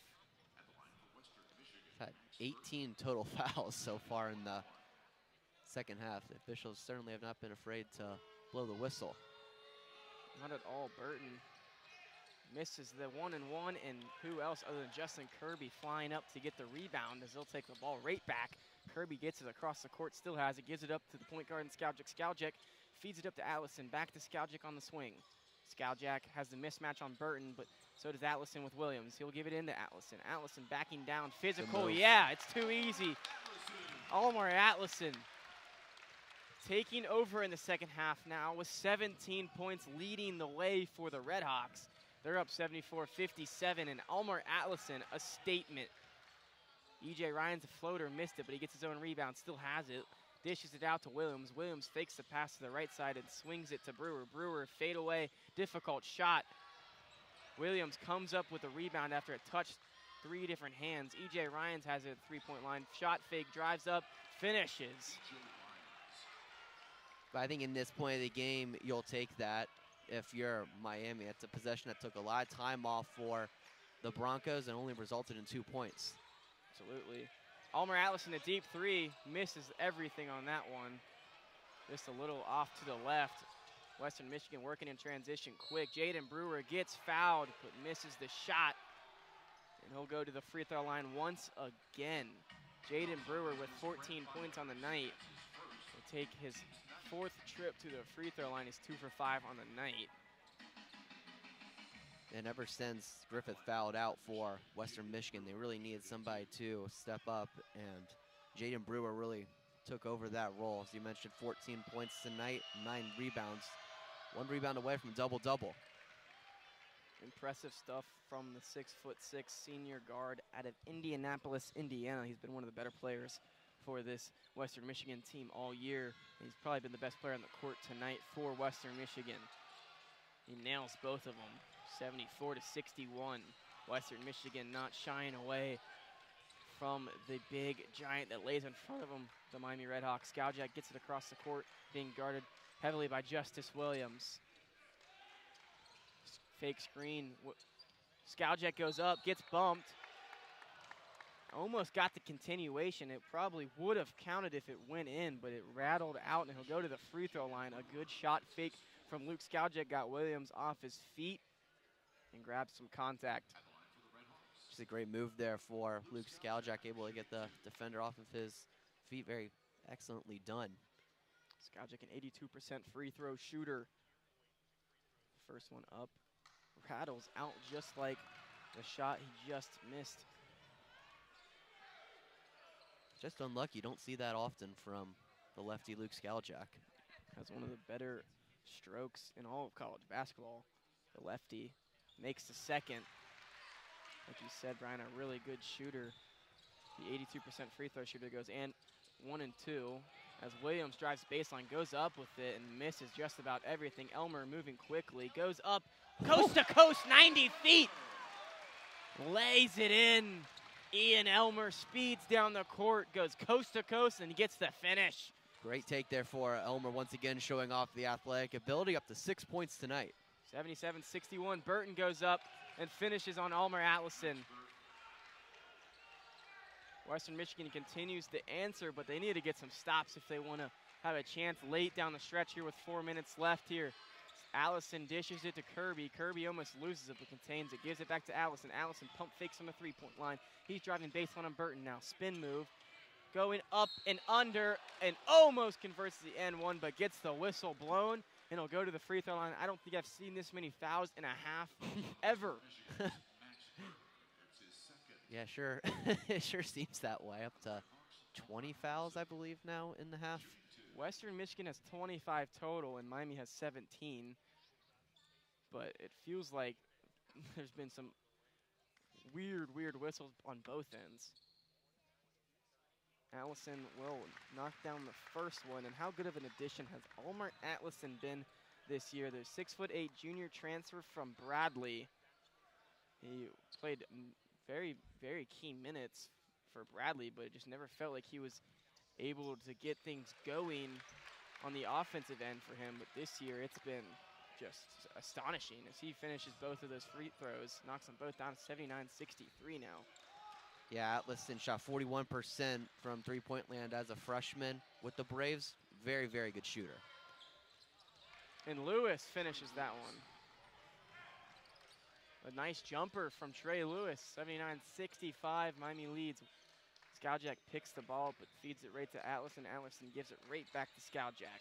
[SPEAKER 3] Had 18 total fouls so far in the second half. The officials certainly have not been afraid to blow the whistle.
[SPEAKER 2] Not at all. Burton misses the 1-and-1, and who else other than Justin Kirby flying up to get the rebound as they'll take the ball right back. Kirby gets it across the court, still has it, gives it up to the point guard and Skaljak. Skaljak feeds it up to Atlason, back to Skaljak on the swing. Skaljak has the mismatch on Burton, but so does Atlason with Williams. He'll give it in to Atlason. Atlason backing down, physical, yeah, it's too easy. Almar Atlason taking over in the second half now with 17 points, leading the way for the RedHawks. They're up 74-57, and Almar Atlason, a statement. E.J. Ryan's a floater, missed it, but he gets his own rebound, still has it. Dishes it out to Williams. Williams fakes the pass to the right side and swings it to Brewer. Brewer, fade away, difficult shot. Williams comes up with a rebound after it touched 3 different hands. E.J. Ryans has it at the 3-point line. Shot fake, drives up, finishes.
[SPEAKER 3] But I think in this point of the game, you'll take that. If you're Miami, it's a possession that took a lot of time off for the Broncos and only resulted in 2 points.
[SPEAKER 2] Absolutely. Almar Atlason, a deep 3, misses everything on that one. Just a little off to the left. Western Michigan working in transition quick. Jaden Brewer gets fouled, but misses the shot. And he'll go to the free throw line once again. Jaden Brewer with 14 points on the night. Will take his 4th trip to the free throw line. He's 2 for 5 on the night.
[SPEAKER 3] And ever since Griffith fouled out for Western Michigan, they really needed somebody to step up, and Jaden Brewer really took over that role. As you mentioned, 14 points tonight, 9 rebounds, 1 rebound away from double-double.
[SPEAKER 2] Impressive stuff from the 6'6" senior guard out of Indianapolis, Indiana. He's been one of the better players for this Western Michigan team all year. He's probably been the best player on the court tonight for Western Michigan. He nails both of them. 74-61. Western Michigan not shying away from the big giant that lays in front of them, the Miami RedHawks. Skaljak gets it across the court, being guarded heavily by Justice Williams. Fake screen. Skaljak goes up, gets bumped. Almost got the continuation. It probably would have counted if it went in, but it rattled out, and he'll go to the free throw line. A good shot fake from Luke Skaljak got Williams off his feet and grabbed some contact.
[SPEAKER 3] Just a great move there for Luke Skaljak, able to get the defender off of his feet. Very excellently done.
[SPEAKER 2] Skaljak, an 82% free throw shooter. First one up. Rattles out just like the shot he just missed.
[SPEAKER 3] Just unlucky. You don't see that often from the lefty Luke Skaljak.
[SPEAKER 2] Has one of the better strokes in all of college basketball. The lefty makes the second. Like you said, Bryan, a really good shooter. The 82% free throw shooter goes and 1 and 2. As Williams drives baseline, goes up with it and misses just about everything. Elmer moving quickly, goes up, coast to coast, 90 feet. Lays it in. Ian Elmer speeds down the court, goes coast to coast, and gets the finish.
[SPEAKER 3] Great take there for Elmer, once again showing off the athletic ability, up to 6 points tonight.
[SPEAKER 2] 77-61, Burton goes up and finishes on Almar Atlason. Western Michigan continues to answer, but they need to get some stops if they want to have a chance late down the stretch here with 4 minutes left here. Allison dishes it to Kirby. Kirby almost loses it, but contains it. Gives it back to Allison. Allison pump fakes on the 3-point line. He's driving baseline on Burton now. Spin move. Going up and under and almost converts the N1, but gets the whistle blown. And he'll go to the free throw line. I don't think I've seen this many fouls in a half ever.
[SPEAKER 3] Yeah, sure. It sure seems that way. Up to 20 fouls, I believe, now in the half.
[SPEAKER 2] Western Michigan has 25 total, and Miami has 17. But it feels like there's been some weird whistles on both ends. Allison will knock down the first one, and how good of an addition has Elmer Allison been this year? The 6'8" junior transfer from Bradley. He played very key minutes for Bradley, but it just never felt like he was able to get things going on the offensive end for him. But this year, it's been just astonishing as he finishes both of those free throws, knocks them both down to 79-63 now.
[SPEAKER 3] Yeah, Allison shot 41% from three-point land as a freshman with the Braves. Very good shooter.
[SPEAKER 2] And Lewis finishes that one. A nice jumper from Trey Lewis, 79-65, Miami leads. Skowjak picks the ball, but feeds it right to Allison. Allison gives it right back to Skowjak.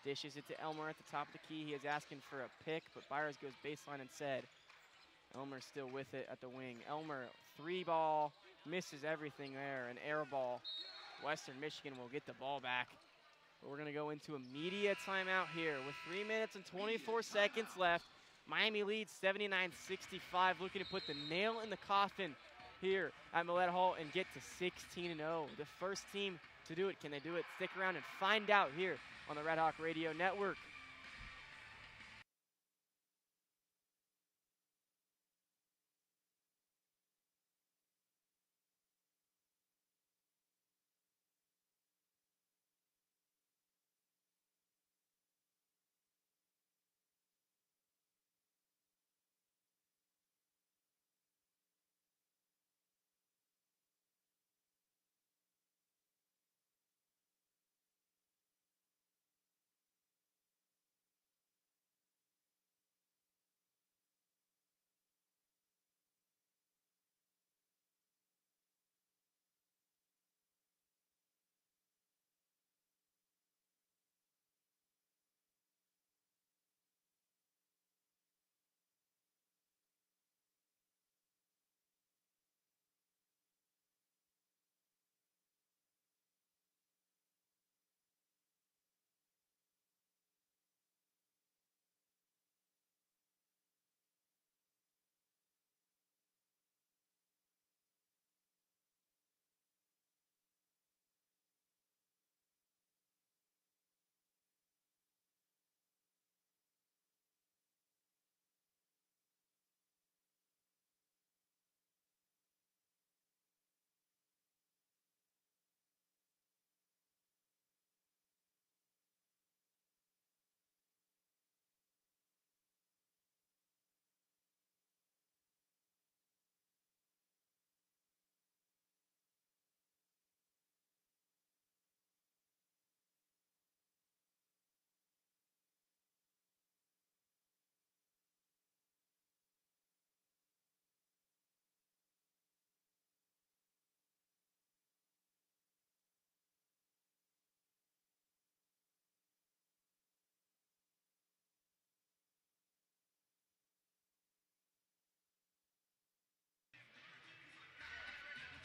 [SPEAKER 2] Dishes it to Elmer at the top of the key. He is asking for a pick, but Byers goes baseline instead. Elmer still with it at the wing. Elmer, 3-ball, misses everything there, an air ball. Western Michigan will get the ball back. But we're gonna go into a media timeout here with 3 minutes and 24 seconds left. Miami leads 79-65, looking to put the nail in the coffin here at Millett Hall and get to 16-0. The first team to do it. Can they do it? Stick around and find out here on the Red Hawk Radio Network.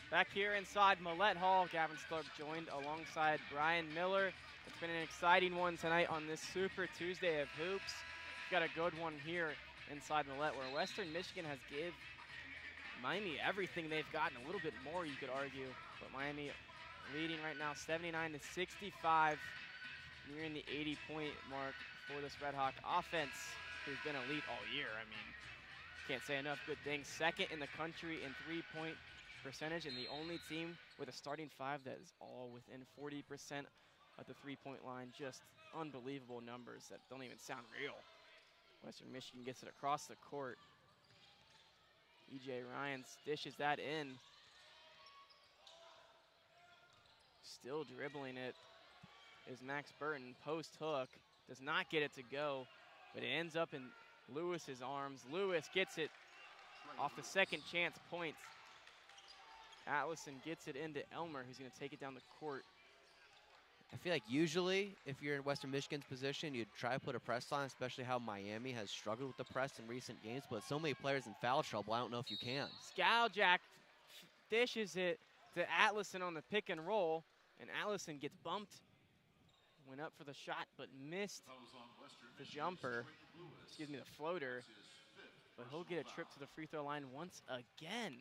[SPEAKER 2] Back here inside Millett Hall, Gavin Stark joined alongside Bryan Miller. It's been an exciting one tonight on this Super Tuesday of Hoops. We've got a good one here inside Millett where Western Michigan has given Miami everything they've gotten, a little bit more you could argue. But Miami leading right now 79-65, nearing the 80-point mark for this Red Hawk offense, who's been elite all year. I mean, can't say enough good things. Second in the country in three-point percentage, and the only team with a starting five that is all within 40% at the three-point line. Just unbelievable numbers that don't even sound real. Western Michigan gets it across the court. E.J. Ryan dishes that in. Still dribbling it is Max Burton. Post hook, does not get it to go, but it ends up in Lewis's arms. Lewis gets it off the second chance points. Allison gets it into Elmer, who's going to take it down the court.
[SPEAKER 3] I feel like usually, if you're in Western Michigan's position, you'd try to put a press on, especially how Miami has struggled with the press in recent games, but so many players in foul trouble, I don't know if you can.
[SPEAKER 2] Skowjak dishes it to Allison on the pick and roll, and Allison gets bumped. Went up for the shot, but missed the jumper, the floater. But he'll get a trip to the free throw line once again.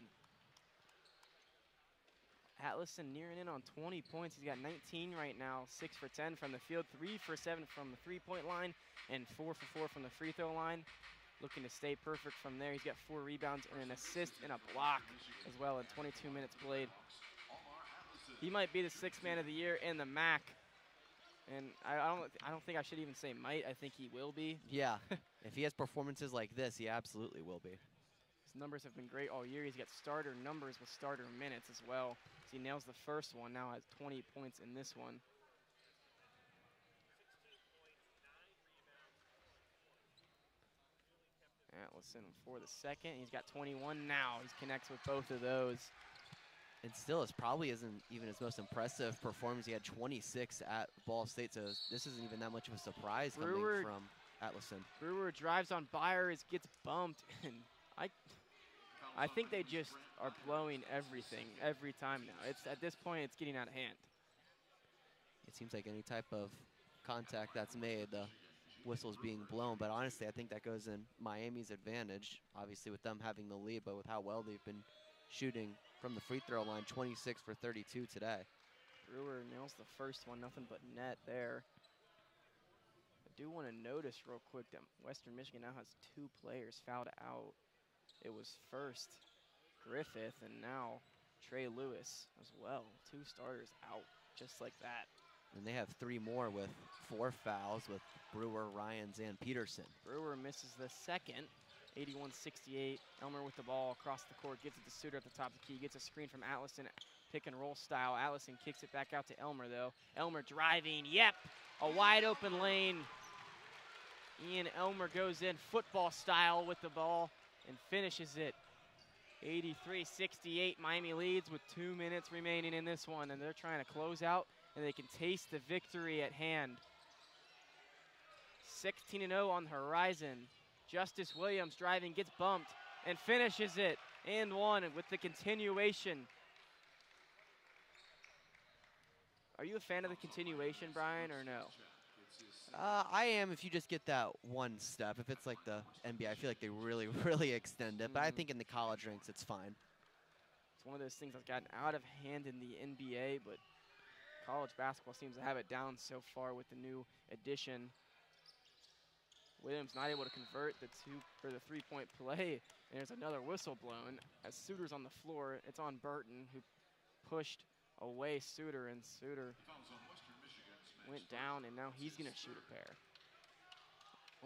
[SPEAKER 2] Allison nearing in on 20 points. He's got 19 right now, 6 for 10 from the field, 3 for 7 from the three-point line, and 4 for 4 from the free throw line. Looking to stay perfect from there. He's got 4 rebounds and an assist and a block as well in 22 minutes played. He might be the 6th man of the year in the MAC. And I don't think I should even say might. I think he will be.
[SPEAKER 3] Yeah, if he has performances like this, he absolutely will be.
[SPEAKER 2] His numbers have been great all year. He's got starter numbers with starter minutes as well. So he nails the first one, now has 20 points in this one. Allison for the second. He's got 21 now. He connects with both of those.
[SPEAKER 3] And still, it probably isn't even his most impressive performance. He had 26 at Ball State, so this isn't even that much of a surprise coming from Allison.
[SPEAKER 2] Brewer drives on Byers, gets bumped, and I think they just are blowing everything every time now. It's at this point, it's getting out of hand.
[SPEAKER 3] It seems like any type of contact that's made, the whistle's being blown. But honestly, I think that goes in Miami's advantage, obviously with them having the lead, but with how well they've been shooting from the free throw line, 26 for 32 today.
[SPEAKER 2] Brewer nails the first one, nothing but net there. I do want to notice real quick that Western Michigan now has 2 players fouled out. It was first Griffith and now Trey Lewis as well. 2 starters out just like that.
[SPEAKER 3] And they have 3 more with 4 fouls with Brewer, Ryans, and Peterson.
[SPEAKER 2] Brewer misses the second. 81-68. Elmer with the ball across the court, gives it to Suter at the top of the key, gets a screen from Allison, pick and roll style. Allison kicks it back out to Elmer though. Elmer driving, yep, a wide open lane. Ian Elmer goes in football style with the ball and finishes it. 83-68, Miami leads with 2 minutes remaining in this one, and they're trying to close out, and they can taste the victory at hand. 16-0 on the horizon. Justice Williams driving, gets bumped, and finishes it. And one with the continuation. Are you a fan of the continuation, Brian, or no?
[SPEAKER 3] I am if you just get that one step. If it's like the NBA, I feel like they really, really extend it. But I think in the college ranks, it's fine.
[SPEAKER 2] It's one of those things that's gotten out of hand in the NBA, but college basketball seems to have it down so far with the new addition. Williams not able to convert the 3-point play. And there's another whistle blown as Suter's on the floor. It's on Burton, who pushed away Suter, and Suter went down, and now he's going to shoot a pair.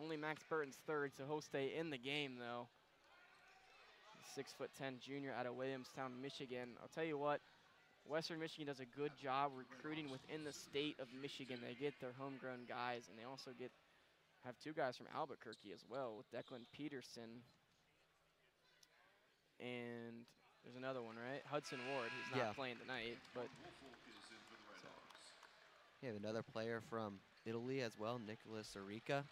[SPEAKER 2] Only Max Burton's third, so he'll stay in the game, though. 6'10" junior out of Williamstown, Michigan. I'll tell you what, Western Michigan does a good job recruiting within the state of Michigan. They get their homegrown guys, and they also have 2 guys from Albuquerque as well, with Declan Peterson. And there's another one, right? Hudson Ward, who's not playing tonight. But
[SPEAKER 3] you have another player from Italy as well, Nicholas Arica.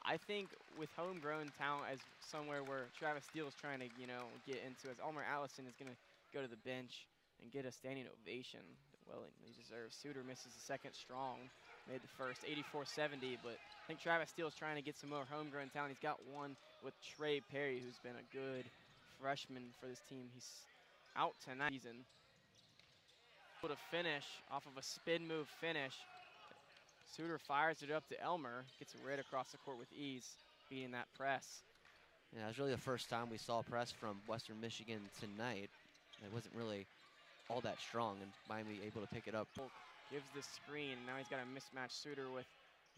[SPEAKER 2] I think with homegrown talent as somewhere where Travis Steele is trying to, get into, as Elmer Allison is going to go to the bench and get a standing ovation. Well, he deserves. Suter misses the second strong. Made the first, 84-70, but I think Travis Steele is trying to get some more homegrown talent. He's got one with Trey Perry, who's been a good freshman for this team. He's out tonight. Able to finish off of a spin move finish. Suter fires it up to Elmer, gets it right across the court with ease, beating that press.
[SPEAKER 3] Yeah, it was really the first time we saw press from Western Michigan tonight. It wasn't really all that strong, and Miami able to pick it up.
[SPEAKER 2] Gives the screen, and now he's got a mismatched Suter with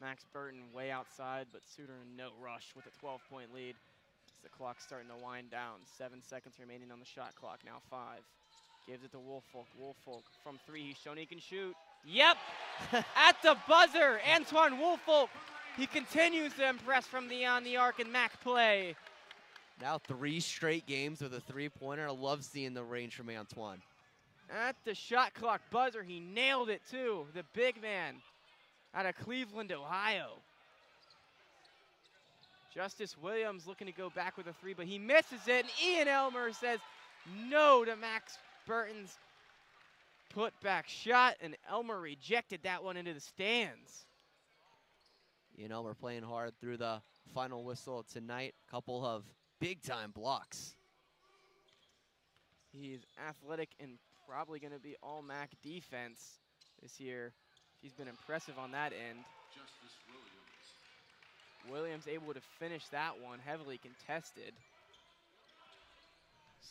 [SPEAKER 2] Max Burton way outside, but Suter in no rush with a 12-point lead. As the clock's starting to wind down. 7 seconds remaining on the shot clock, now 5. Gives it to Woolfolk. Woolfolk from 3, he's shown he can shoot. Yep, at the buzzer, Antoine Woolfolk. He continues to impress from beyond the arc in MAC play.
[SPEAKER 3] Now 3 straight games with a 3-pointer. I love seeing the range from Antoine.
[SPEAKER 2] At the shot clock buzzer, he nailed it too. The big man out of Cleveland, Ohio. Justice Williams looking to go back with a 3, but he misses it. And Ian Elmer says no to Max Burton's putback shot, and Elmer rejected that one into the stands.
[SPEAKER 3] Ian Elmer playing hard through the final whistle tonight. Couple of big-time blocks.
[SPEAKER 2] He's athletic and probably going to be all MAC defense this year. He's been impressive on that end.
[SPEAKER 1] Justice
[SPEAKER 2] Williams able to finish that one, heavily contested.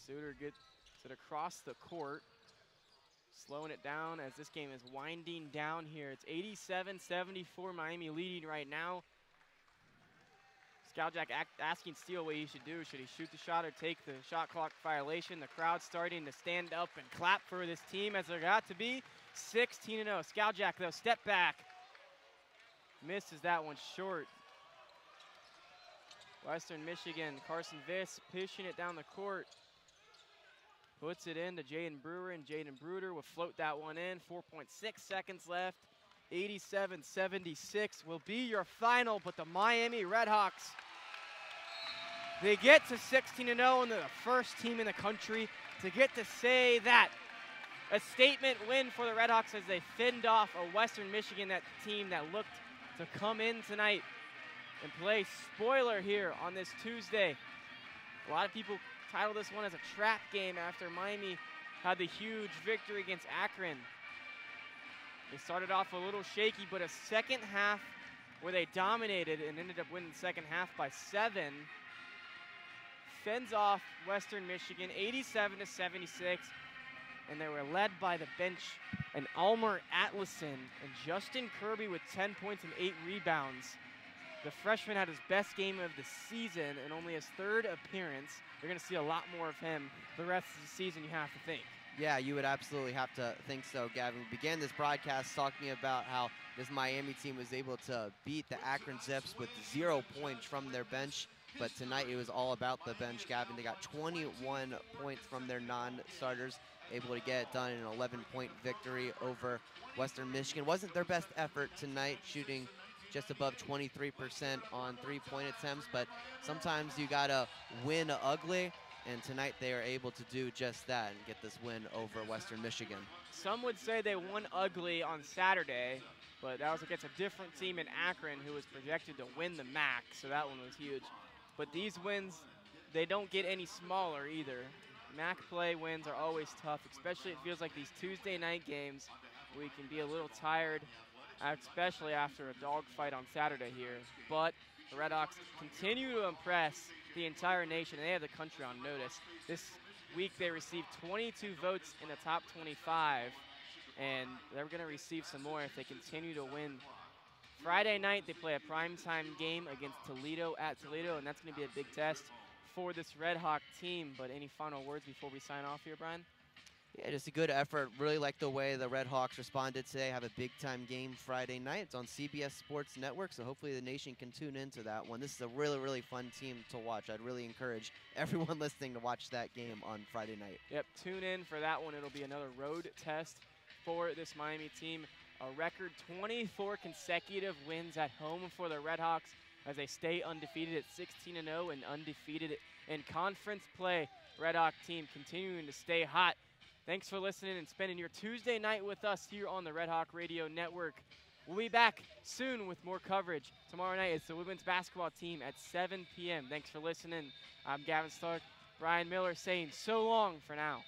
[SPEAKER 2] Suter gets it across the court, slowing it down as this game is winding down here. It's 87-74, Miami leading right now. Skowjak asking Steele what he should do. Should he shoot the shot or take the shot clock violation? The crowd starting to stand up and clap for this team as they're got to be. 16-0. Skowjak, though, step back. Misses that one short. Western Michigan, Carson Viss pushing it down the court. Puts it into Jaden Brewer, and Jaden Bruder will float that one in. 4.6 seconds left. 87-76 will be your final, but the Miami RedHawks, they get to 16-0, and they're the first team in the country to get to say that. A statement win for the RedHawks as they fended off a Western Michigan team that looked to come in tonight and play spoiler here on this Tuesday. A lot of people titled this one as a trap game after Miami had the huge victory against Akron. They started off a little shaky, but a second half where they dominated and ended up winning the second half by 7. Fends off Western Michigan 87-76, and they were led by the bench and Almer Atlason and Justin Kirby with 10 points and 8 rebounds. The freshman had his best game of the season and only his 3rd appearance. You're going to see a lot more of him the rest of the season, you have to think.
[SPEAKER 3] Yeah, you would absolutely have to think so, Gavin. We began this broadcast talking about how this Miami team was able to beat the Akron Zips with 0 points from their bench, but tonight it was all about the bench, Gavin. They got 21 points from their non-starters, able to get it done in an 11-point victory over Western Michigan. Wasn't their best effort tonight, shooting just above 23% on 3-point attempts, but sometimes you gotta win ugly. And tonight they are able to do just that and get this win over Western Michigan.
[SPEAKER 2] Some would say they won ugly on Saturday, but that was against a different team in Akron who was projected to win the MAC, so that one was huge. But these wins, they don't get any smaller either. MAC play wins are always tough, especially it feels like these Tuesday night games, we can be a little tired, especially after a dogfight on Saturday here. But the RedHawks continue to impress the entire nation, and they have the country on notice. This week they received 22 votes in the top 25, and they're going to receive some more if they continue to win. Friday night they play a primetime game against Toledo at Toledo, and that's going to be a big test for this RedHawk team. But any final words before we sign off here, Bryan?
[SPEAKER 3] Yeah, just a good effort. Really like the way the RedHawks responded today. Have a big-time game Friday night. It's on CBS Sports Network, so hopefully the nation can tune into that one. This is a really, really fun team to watch. I'd really encourage everyone listening to watch that game on Friday night.
[SPEAKER 2] Yep, tune in for that one. It'll be another road test for this Miami team. A record 24 consecutive wins at home for the RedHawks as they stay undefeated at 16-0 and undefeated in conference play. RedHawk team continuing to stay hot. Thanks for listening and spending your Tuesday night with us here on the RedHawk Radio Network. We'll be back soon with more coverage. Tomorrow night it's the women's basketball team at 7 p.m. Thanks for listening. I'm Gavin Stark. Bryan Miller saying so long for now.